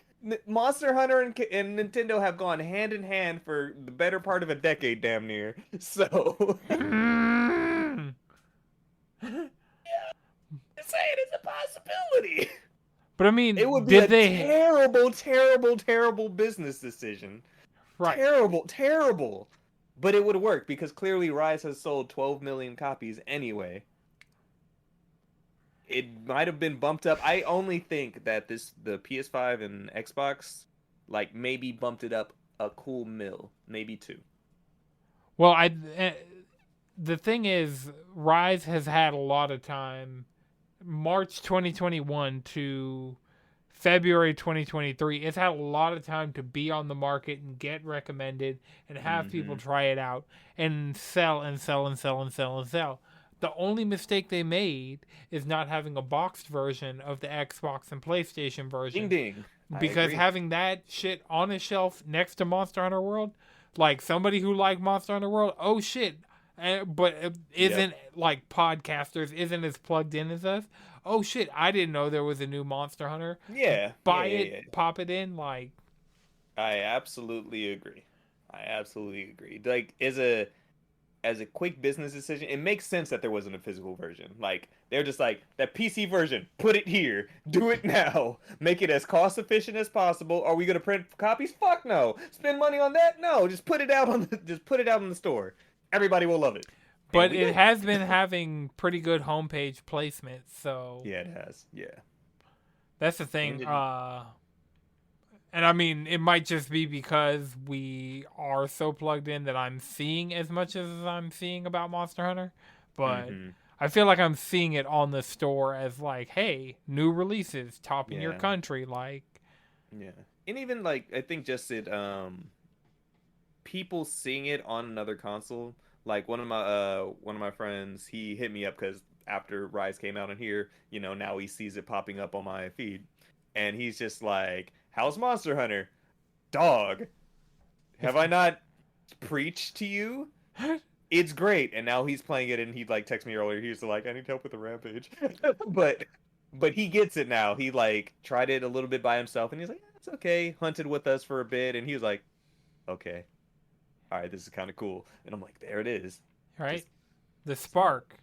Monster Hunter and Nintendo have gone hand in hand for the better part of a decade, damn near. So, just saying it's a possibility. But I mean, It would be did a they terrible, terrible, terrible business decision. right? Terrible, terrible. But it would work because clearly Rise has sold 12 million copies anyway. It might have been bumped up. I only think that the PS5 and Xbox like maybe bumped it up a cool mil, maybe 2. Well, the thing is, Rise has had a lot of time. March 2021 to February 2023, it's had a lot of time to be on the market and get recommended and have people try it out and sell and sell and sell and sell and sell. The only mistake they made is not having a boxed version of the Xbox and PlayStation version. Ding ding. Because having that shit on a shelf next to Monster Hunter World, like somebody who liked Monster Hunter World, oh shit, but isn't like podcasters, isn't as plugged in as us. Oh shit, I didn't know there was a new Monster Hunter. Yeah. Buy it, pop it in, like. I absolutely agree. Like as a quick business decision, it makes sense that there wasn't a physical version. Like they're just like that PC version, put it here, do it now, make it as cost efficient as possible. Are we gonna print copies? Fuck no. Spend money on that? No. Just put it out on the store. Everybody will love it. But it has been having pretty good homepage placement, so yeah, it has. Yeah, that's the thing. And I mean, it might just be because we are so plugged in that I'm seeing as much as I'm seeing about Monster Hunter, but I feel like I'm seeing it on the store as like, hey, new releases, top in your country, like. Yeah, and even like I think just people seeing it on another console. Like one of my friends, he hit me up because after Rise came out on here, you know, now he sees it popping up on my feed, and he's just like, "How's Monster Hunter, dog? Have I not preached to you? It's great." And now he's playing it, and he like texted me earlier. He's like, "I need help with the rampage," but he gets it now. He like tried it a little bit by himself, and he's like, "It's okay." Hunted with us for a bit, and he was like, "Okay. All right, this is kind of cool." And I'm like, there it is. Right? The spark.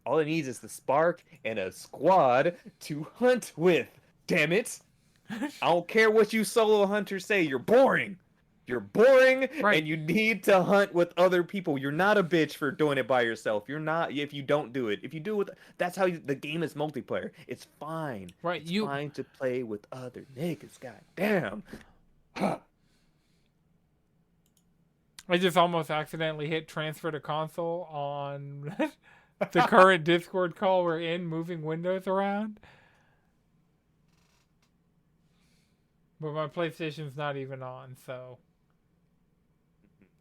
All it needs is the spark and a squad to hunt with. damn it. I don't care what you solo hunters say. You're boring. You're boring, Right. and you need to hunt with other people. You're not a bitch for doing it by yourself. You're not if you don't do it. If you do it, that's how the game is multiplayer. It's fine. Right. It's fine to play with other niggas. God damn. I just almost accidentally hit transfer to console on the current Discord call we're in, moving windows around. But my PlayStation's not even on, so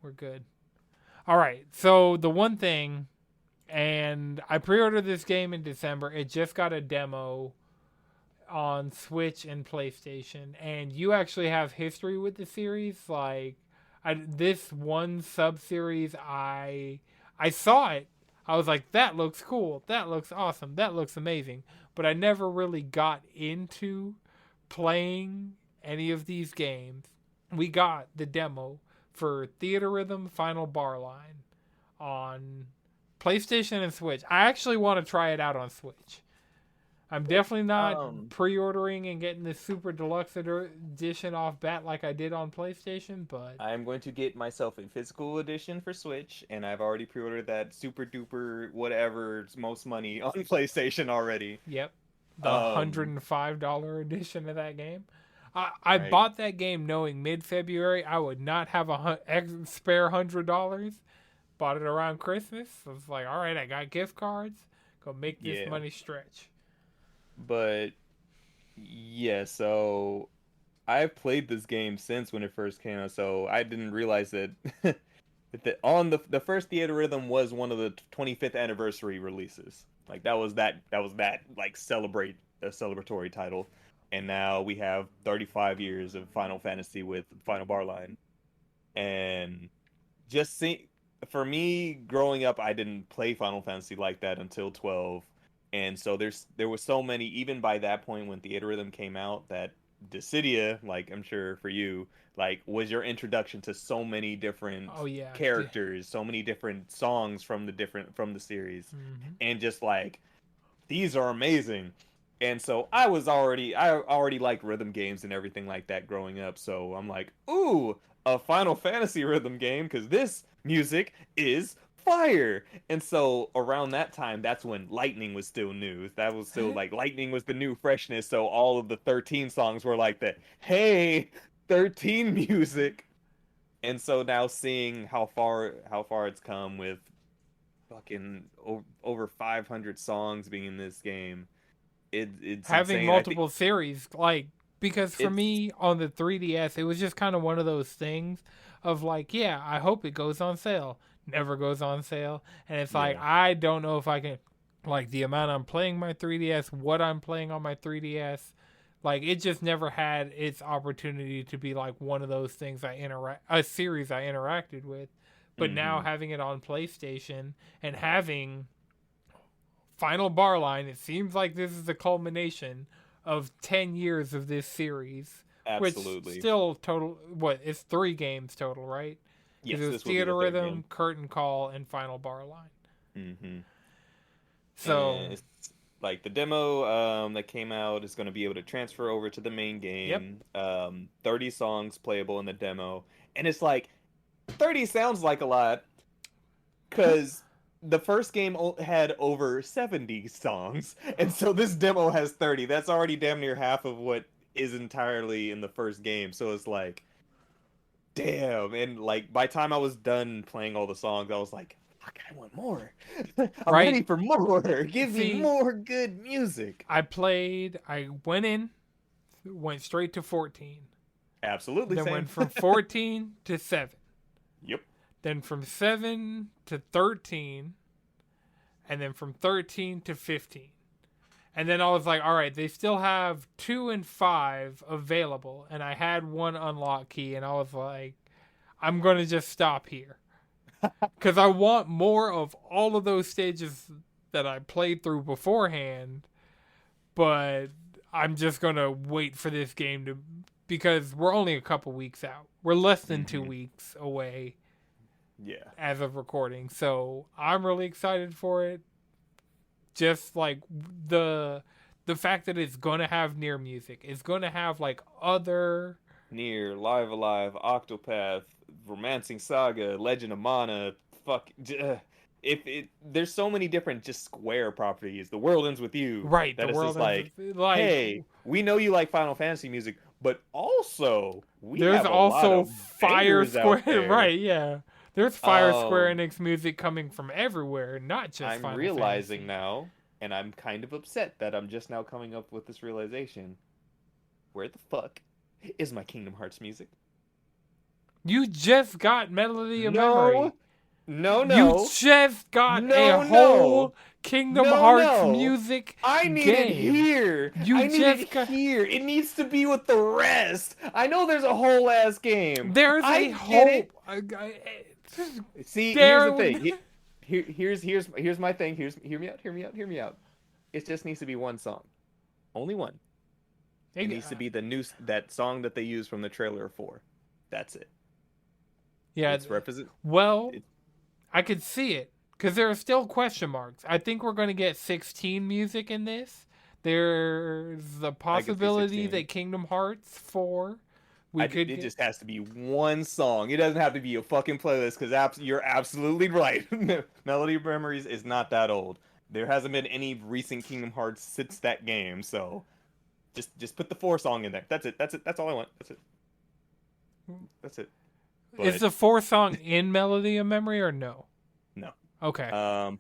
we're good. All right, so the one thing, and I pre-ordered this game in December. It just got a demo on Switch and PlayStation, and you actually have history with the series. Like, this one sub-series, I saw it. I was like, that looks cool. That looks awesome. That looks amazing. But I never really got into playing any of these games. We got the demo for Theater Rhythm Final Bar Line on PlayStation and Switch. I actually want to try it out on Switch. I'm definitely not pre-ordering and getting the Super Deluxe edition off bat like I did on PlayStation, but I'm going to get myself a physical edition for Switch, and I've already pre-ordered that super duper whatever's most money on PlayStation already. Yep. The $105 edition of that game. I bought that game knowing mid-February I would not have a spare $100. Bought it around Christmas. I was like, all right, I got gift cards. Go make this money stretch. But yeah, so I've played this game since when it first came out, so I didn't realize that on the first Theater Rhythm was one of the 25th anniversary releases. Like that was that like celebratory title. And now we have 35 years of Final Fantasy with Final Bar Line. And for me growing up, I didn't play Final Fantasy like that until 12. And so there was so many, even by that point when Theater Rhythm came out, that Dissidia, like I'm sure for you, like was your introduction to so many different characters, so many different songs from the series, and just like these are amazing. And so I already liked rhythm games and everything like that growing up. So I'm like, ooh, a Final Fantasy rhythm game because this music is fire. And so around that time, that's when Lightning was still new. That was still like Lightning was the new freshness. So all of the 13 songs were like the hey 13 music. And so now seeing how far it's come with fucking over 500 songs being in this game, it's having insane. multiple series, like, because for me on the 3DS, it was just kind of one of those things of like, yeah, I hope it goes on sale. Never goes on sale. And it's like, I don't know if I can, like, the amount I'm playing my 3DS, what I'm playing on my 3DS, like, it just never had its opportunity to be like one of those things a series I interacted with. But now having it on PlayStation and having Final Bar Line, it seems like this is the culmination of 10 years of this series. Absolutely. Which still total, it's 3 games total, right? Yes, it was Theater Rhythm, Curtain Call, and Final Bar Line. Mm-hmm. So, and it's like the demo that came out is going to be able to transfer over to the main game. Yep. 30 songs playable in the demo, and it's like 30 sounds like a lot because the first game had over 70 songs, and so this demo has 30. That's already damn near half of what is entirely in the first game. So it's like, damn. And like by the time I was done playing all the songs, I was like, fuck, I want more. I'm ready for more. Give me more good music. I went straight to 14. Absolutely. Then went from 14 to 7. Yep. Then from 7 to 13. And then from 13 to 15. And then I was like, all right, they still have 2 and 5 available. And I had 1 unlock key. And I was like, I'm going to just stop here. Because I want more of all of those stages that I played through beforehand. But I'm just going to wait for this game to... Because we're only a couple weeks out. We're less than 2 weeks away. Yeah. As of recording. So I'm really excited for it. Just like the the fact that it's gonna have Nier music, it's gonna have like other Nier, Live Alive, Octopath, Romancing Saga, Legend of Mana, if it there's so many different just Square properties. The World Ends with You. right. That The it's world just like, is like hey, we know you like Final Fantasy music, but also we there's have a lot also of Fire bangers out Square, there. right? Yeah, there's Fire Square Um, Enix music coming from everywhere, not just I'm Final realizing Fantasy. now, and I'm kind of upset that I'm just now coming up with this realization. Where the fuck is my Kingdom Hearts music? You just got Melody of No, Memory. no, You no, just got a no, whole no, Kingdom no, Hearts no. music I need it game. here. You I need it just got. here. It needs to be with the rest. I know there's a whole ass game. There's I a get whole. it. See, here's the Darren. thing. Here's my thing. Hear me out. Hear me out. Hear me out. It just needs to be one song. Only one. It needs to be that song that they use from the trailer for. That's it. Yeah. It's represent. Well, it- I could see it because there are still question marks. I think we're going to get 16 music in this. There's the possibility 16. that Kingdom Hearts 4. It just has to be one song. It doesn't have to be a fucking playlist because you're absolutely right. Melody of Memories is not that old. There hasn't been any recent Kingdom Hearts since that game, so just put the 4 song in there. That's it. That's it. That's all I want. That's it. That's it. Is the 4 song in Melody of Memory or no? No. Okay.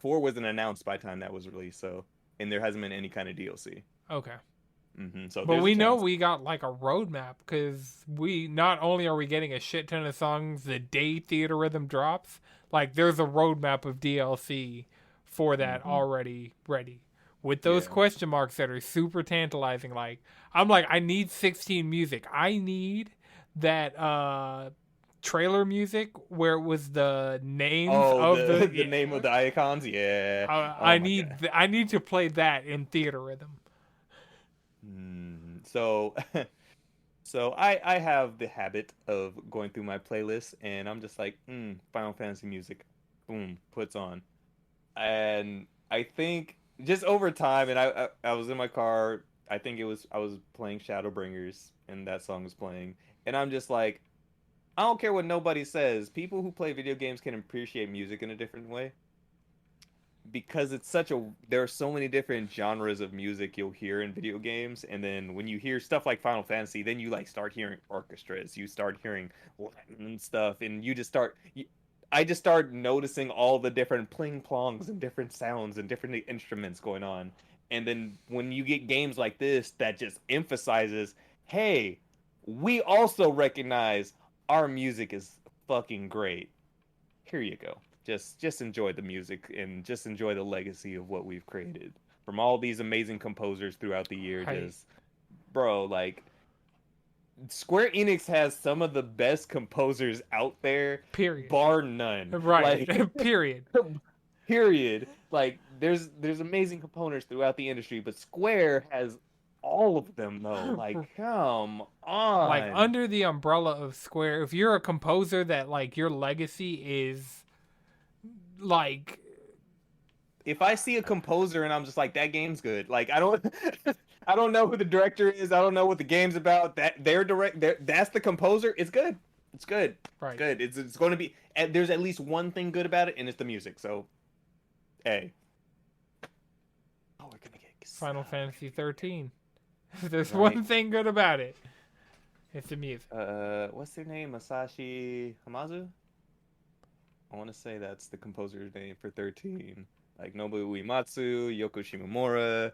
4 wasn't announced by the time that was released, so and there hasn't been any kind of DLC. Okay. So, but there's we a know chance. we got like a roadmap because we not only are we getting a shit ton of songs the day Theater Rhythm drops, like there's a roadmap of DLC for that already ready. With those question marks that are super tantalizing, like I need 16 music. I need that trailer music where it was the names of the name of the icons. Yeah. I need to play that in Theater Rhythm. So I have the habit of going through my playlist and I'm just like, Final Fantasy music, boom, puts on, and I think just over time, and I was in my car. I think I was playing Shadowbringers and that song was playing, and I'm just like, I don't care what nobody says. People who play video games can appreciate music in a different way. Because there are so many different genres of music you'll hear in video games, and then when you hear stuff like Final Fantasy, then you like start hearing orchestras, you start hearing Latin stuff, and I just start noticing all the different pling plongs and different sounds and different instruments going on. And then when you get games like this that just emphasizes, hey, we also recognize our music is fucking great. Here you go. Just enjoy the music and just enjoy the legacy of what we've created from all these amazing composers throughout the year. Right. Just, bro, like Square Enix has some of the best composers out there, Period. bar none. Right. Like, Period. period. Like there's amazing composers throughout the industry, but Square has all of them though. Like, come on. Like under the umbrella of Square, if you're a composer that like your legacy is like, if I see a composer and I'm just like, that game's good. Like I don't I don't know who the director is. I don't know what the game's about. That's the composer. It's good. It's good. right. It's good. It's going to be. There's at least one thing good about it, and it's the music. So, hey. Oh, we're gonna get Final Fantasy 13. There's Right. one thing good about it. It's the music. What's their name? Masashi Hamazu. I want to say that's the composer's name for 13. Like Nobuo Uematsu, Yoko Shimomura, of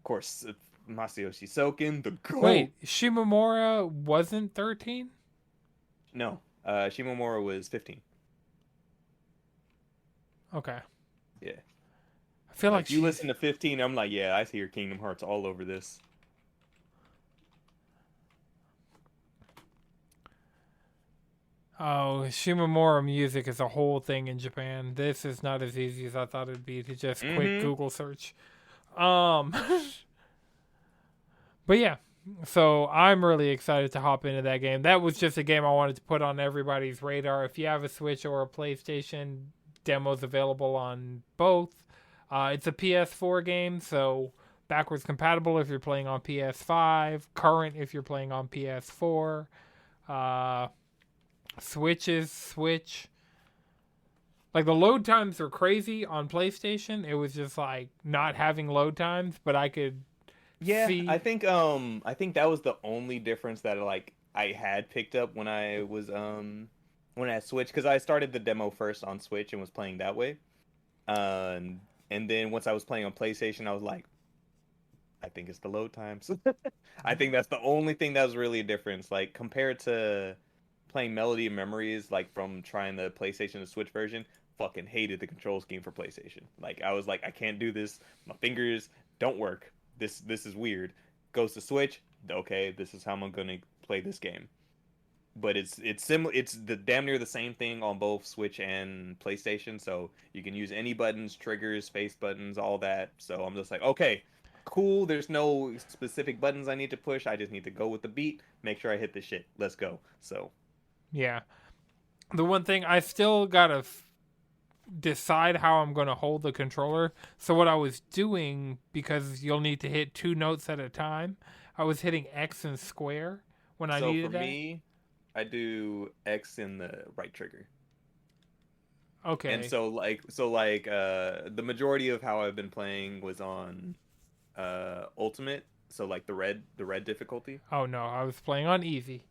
course, Masayoshi Soken, the GOAT. Wait, Shimomura wasn't 13? No, Shimomura was 15. Okay. Yeah. I feel like you listen to 15, I'm like, yeah, I hear Kingdom Hearts all over this. Oh, Shimomura music is a whole thing in Japan. This is not as easy as I thought it'd be to just quick Google search. But yeah, so I'm really excited to hop into that game. That was just a game I wanted to put on everybody's radar. If you have a Switch or a PlayStation, demos available on both. It's a PS4 game, so backwards compatible if you're playing on PS5, current if you're playing on PS4. Switch. Like, the load times are crazy on PlayStation. It was just like not having load times, but I could see. I think that was the only difference that like I had picked up when I was when I switched, because I started the demo first on Switch and was playing that way. And then once I was playing on PlayStation, I was like, I think it's the load times. I think that's the only thing that was really a difference. Like, compared to playing Melody and Memories, like from trying the PlayStation to Switch version, fucking hated the control scheme for PlayStation. Like, I was like, I can't do this. My fingers don't work. This is weird. Goes to Switch, okay, this is how I'm gonna play this game. But it's similar. It's the damn near the same thing on both Switch and PlayStation. So you can use any buttons, triggers, face buttons, all that. So I'm just like, okay, cool. There's no specific buttons I need to push. I just need to go with the beat. Make sure I hit the shit. Let's go. So Yeah. The one thing I still gotta decide how I'm gonna hold the controller. So what I was doing, because you'll need to hit 2 notes at a time, I was hitting X and square when I needed that. So for me, I do X in the right trigger. Okay. And so the majority of how I've been playing was on Ultimate, so like the red difficulty. Oh no, I was playing on easy.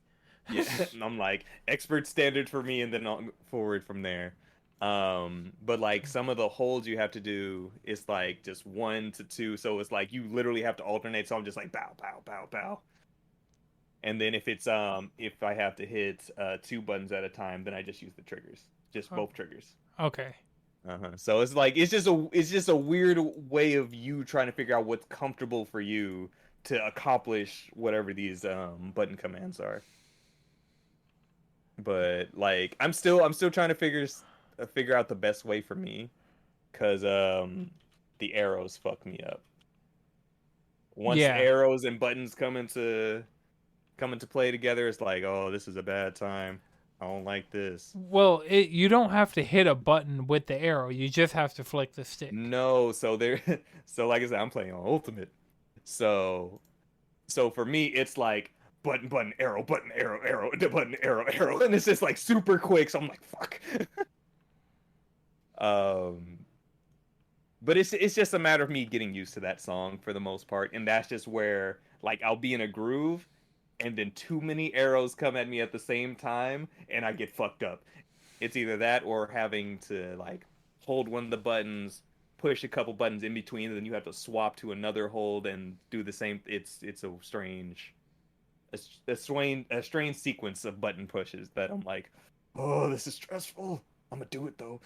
Yeah, and I'm like expert standard for me, and then on forward from there. But like some of the holds you have to do is like just 1 to 2, so it's like you literally have to alternate. So I'm just like bow, bow, bow, bow. And then if it's if I have to hit 2 buttons at a time, then I just use the triggers, just both triggers. Okay. So it's like it's just a weird way of you trying to figure out what's comfortable for you to accomplish whatever these button commands are. But like I'm still trying to figure out the best way for me, because the arrows fuck me up. Once arrows and buttons come into play together, it's like, oh, this is a bad time. I don't like this. Well, you don't have to hit a button with the arrow. You just have to flick the stick. No, so like I said, I'm playing on Ultimate. So for me, it's like button, arrow, button, arrow, button, arrow, and it's just like super quick. So I'm like, fuck. But it's just a matter of me getting used to that song for the most part, and that's just where like I'll be in a groove, and then too many arrows come at me at the same time, and I get fucked up. It's either that or having to like hold one of the buttons, push a couple buttons in between, and then you have to swap to another hold and do the same. It's a strange sequence of button pushes that I'm like, oh, this is stressful. I'm gonna do it though.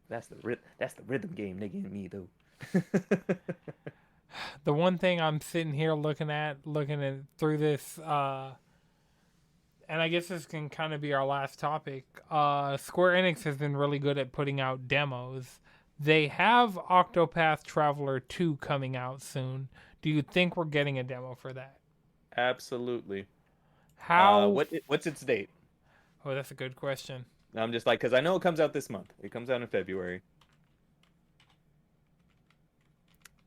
That's the rhythm game nigga in me though. The one thing I'm sitting here looking at through this, and I guess this can kind of be our last topic. Square Enix has been really good at putting out demos. They have Octopath Traveler 2 coming out soon. Do you think we're getting a demo for that? Absolutely. How? What's its date? Oh, that's a good question. I'm just like, because I know it comes out this month. It comes out in February.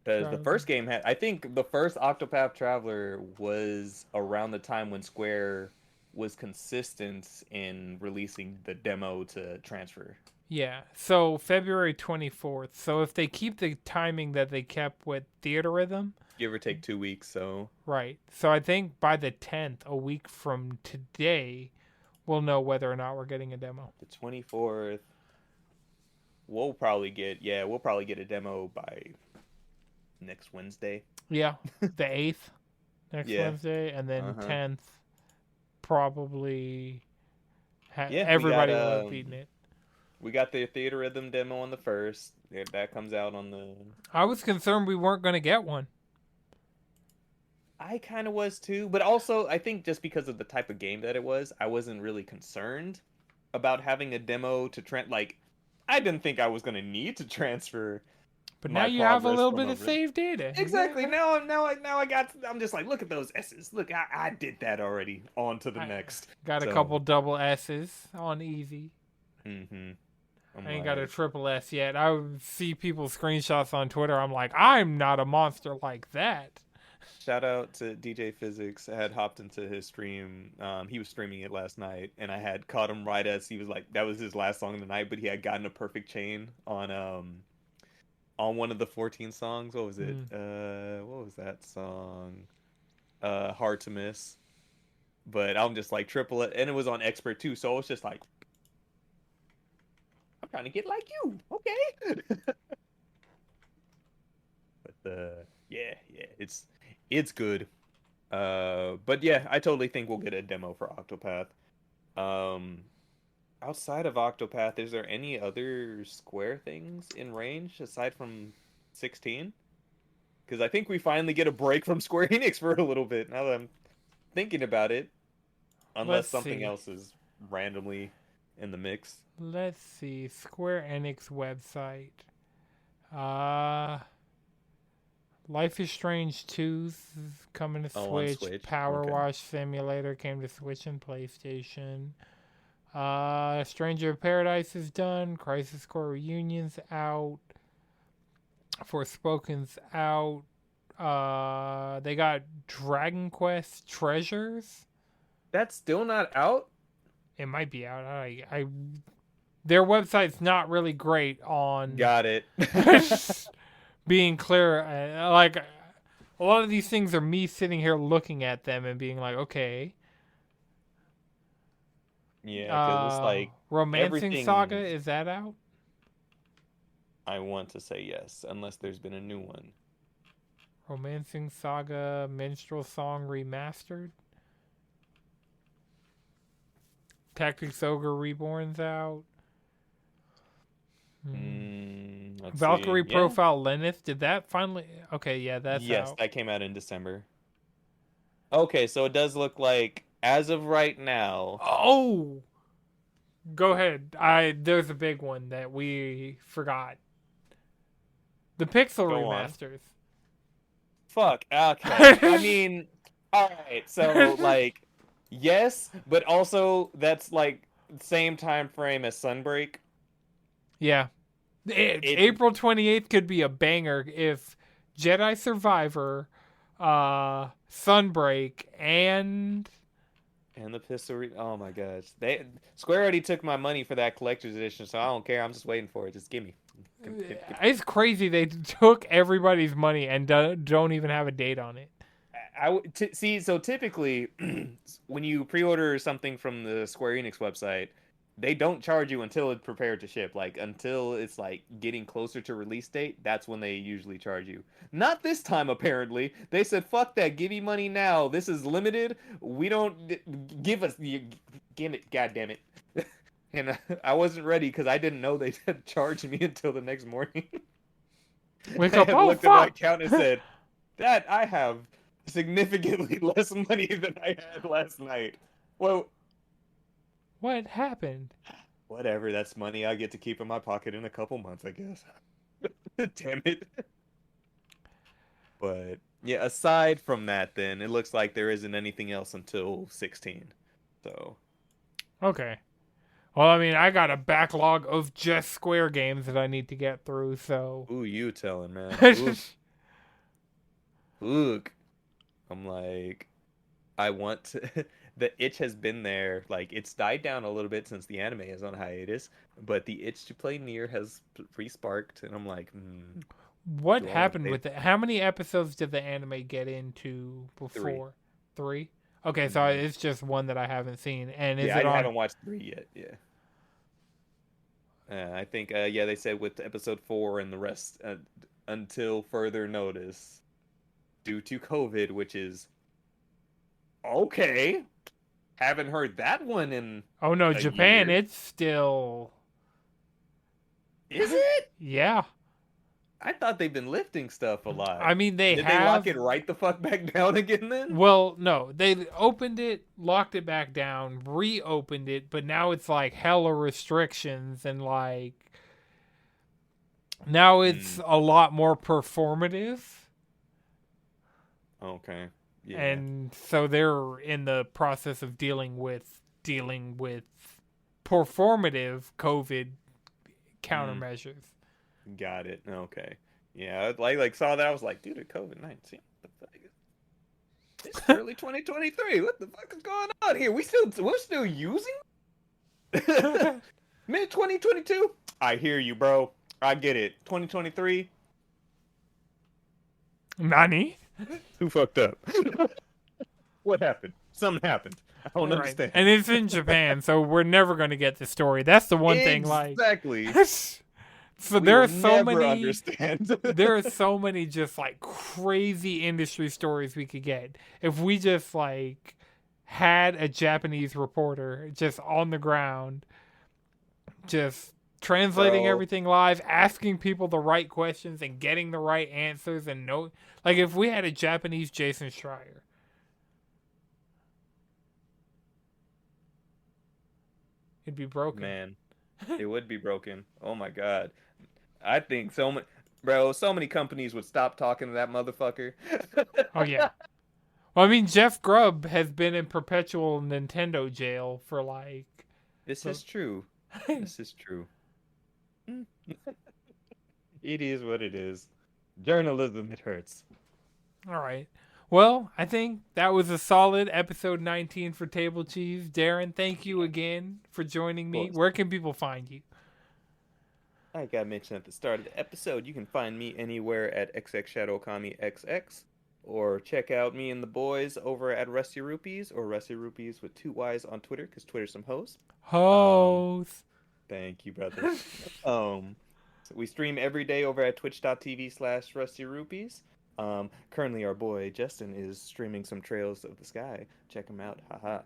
Because the first game I think the first Octopath Traveler was around the time when Square was consistent in releasing the demo to transfer. Yeah, so February 24th. So if they keep the timing that they kept with Theater Rhythm, give or take 2 weeks, so. Right. So I think by the 10th, a week from today, we'll know whether or not we're getting a demo. The 24th. We'll probably get a demo by next Wednesday. Yeah, the 8th next Wednesday, and then 10th probably everybody will have beaten it. We got the Theater Rhythm demo on the 1st. That comes out on the... I was concerned we weren't going to get one. I kind of was too, but also I think just because of the type of game that it was, I wasn't really concerned about having a demo to like, I didn't think I was going to need to transfer. But now you have a little bit of saved data. Exactly. Now I'm just like, look at those S's. Look, I did that already. On to the next. Got a couple double S's on easy. Mm-hmm. I ain't got a triple S yet. I would see people's screenshots on Twitter. I'm like, I'm not a monster like that. Shout out to DJ Physics. I had hopped into his stream. He was streaming it last night, and I had caught him right as he was like, that was his last song of the night, but he had gotten a perfect chain on one of the 14 songs. What was it? What was that song? Hard to Miss. But I'm just like triple it, and it was on Expert too, so it's just like, I'm trying to get like you, okay? But yeah, it's good. But yeah, I totally think we'll get a demo for Octopath. Outside of Octopath, is there any other Square things in range aside from 16? Because I think we finally get a break from Square Enix for a little bit, now that I'm thinking about it. Unless something else is randomly in the mix. Let's see. Square Enix website. Life is Strange 2's coming to Switch. Power Wash Simulator came to Switch and PlayStation. Stranger of Paradise is done. Crisis Core Reunion's out. Forspoken's out. They got Dragon Quest Treasures. That's still not out? It might be out. Their website's not really great on... Got it. being clear. Like, a lot of these things are me sitting here looking at them and being like, okay. Yeah, because it's like... Romancing Saga, is that out? I want to say yes, unless there's been a new one. Romancing Saga Minstrel Song Remastered? Tactics Ogre Reborn's out. Valkyrie Profile Lenneth, did that finally... Okay, yeah, that's out. Yes, that came out in December. Okay, so it does look like, as of right now... Oh! Go ahead. There's a big one that we forgot. The Pixel remasters. Fuck, okay. I mean, alright, so, like... Yes, but also that's like same time frame as Sunbreak. Yeah. April 28th could be a banger if Jedi Survivor, Sunbreak, and the pistol. Oh my gosh, Square already took my money for that collector's edition, so I don't care. I'm just waiting for it. Just give me. It's crazy they took everybody's money and don't even have a date on it. So typically, when you pre-order something from the Square Enix website, they don't charge you until it's prepared to ship. Like, until it's, like, getting closer to release date, that's when they usually charge you. Not this time, apparently. They said, fuck that, give me money now. This is limited. We don't... Give us... Give it, goddammit. And I wasn't ready, because I didn't know they had charged me until the next morning. Wake up, I looked at my account and said, that I have... significantly less money than I had last night. Well, what happened? Whatever, that's money I get to keep in my pocket in a couple months, I guess. Damn it. But yeah, aside from that, then it looks like there isn't anything else until 16. So okay. Well, I mean, I got a backlog of just Square games that I need to get through, so... Ooh, you telling, man. Look. I'm like, I want to... The itch has been there. Like, it's died down a little bit since the anime is on hiatus, but the itch to play Nier has re-sparked, and I'm like, What happened with it? How many episodes did the anime get into before? 3? Okay, so it's just one that I haven't seen. And I haven't watched 3 yet, yeah. I think, they said with episode 4 and the rest until further notice due to COVID, which is okay. Haven't heard that one in Oh no, Japan, year. It's still... Is it? Yeah. I thought they've been lifting stuff a lot. I mean, Did they lock it right the fuck back down again then? Well, no. They opened it, locked it back down, reopened it, but now it's like hella restrictions and like... Now it's a lot more performative. Okay. Yeah. And so they're in the process of dealing with performative COVID countermeasures. Got it. Okay. Yeah, like saw that. I was like, dude, COVID-19. What the fuck? It's early 2023. What the fuck is going on here? We're still using mid 2022. I hear you, bro. I get it. 2023. Nani? Who fucked up? What happened? Something happened. I don't Right. understand. And it's in Japan, so we're never going to get the story. That's the one thing. Like, exactly. so We there will are so never many. understand. There are so many just like crazy industry stories we could get if we just like had a Japanese reporter just on the ground, just translating Bro. everything live, asking people the right questions and getting the right answers, and like if we had a Japanese Jason Schreier. It'd be broken. Man, it would be broken. Oh my god. I think so many companies would stop talking to that motherfucker. Oh yeah. Well, I mean, Jeff Grubb has been in perpetual Nintendo jail for like. This is true. This is true. It is what it is. Journalism, it hurts. All right. Well, I think that was a solid episode 19 for Table Cheese. Darren, thank you again for joining me. Where can people find you? I got mentioned at the start of the episode. You can find me anywhere at XXShadowKamiXX, or check out me and the boys over at Rusty Rupees, or Rusty Rupees with 2 Y's on Twitter, because Twitter's some hoes. Hoes. Thank you, brother. So we stream every day over at twitch.tv/Rusty Rupees. Currently our boy Justin is streaming some Trails of the Sky. Check him out. Haha.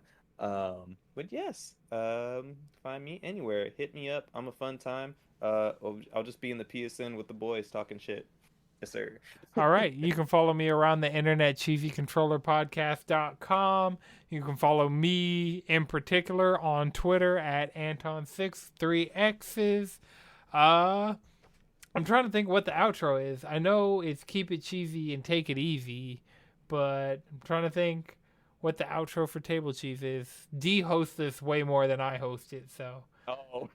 But yes, find me anywhere. Hit me up. I'm a fun time. I'll just be in the PSN with the boys talking shit. Yes, sir. All right. You can follow me around the internet, cheesycontrollerpodcast.com. You can follow me in particular on Twitter at Anton Sixxx, 3 X's. I'm trying to think what the outro is. I know it's keep it cheesy and take it easy, but I'm trying to think what the outro for Table Cheese is. D hosts this way more than I host it, so. Oh.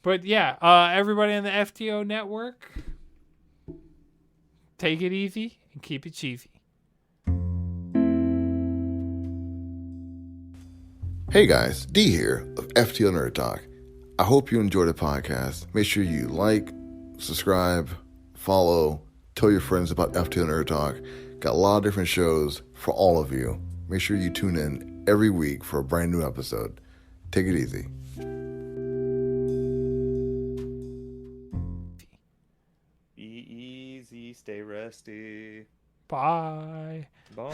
But yeah, everybody on the FTO network, take it easy and keep it cheesy. Hey guys, D here of FTO Nerd Talk. I hope you enjoyed the podcast. Make sure you like, subscribe, follow, tell your friends about FTO Nerd Talk. Got a lot of different shows for all of you. Make sure you tune in every week for a brand new episode. Take it easy. Be easy, stay rusty. Bye. Bye.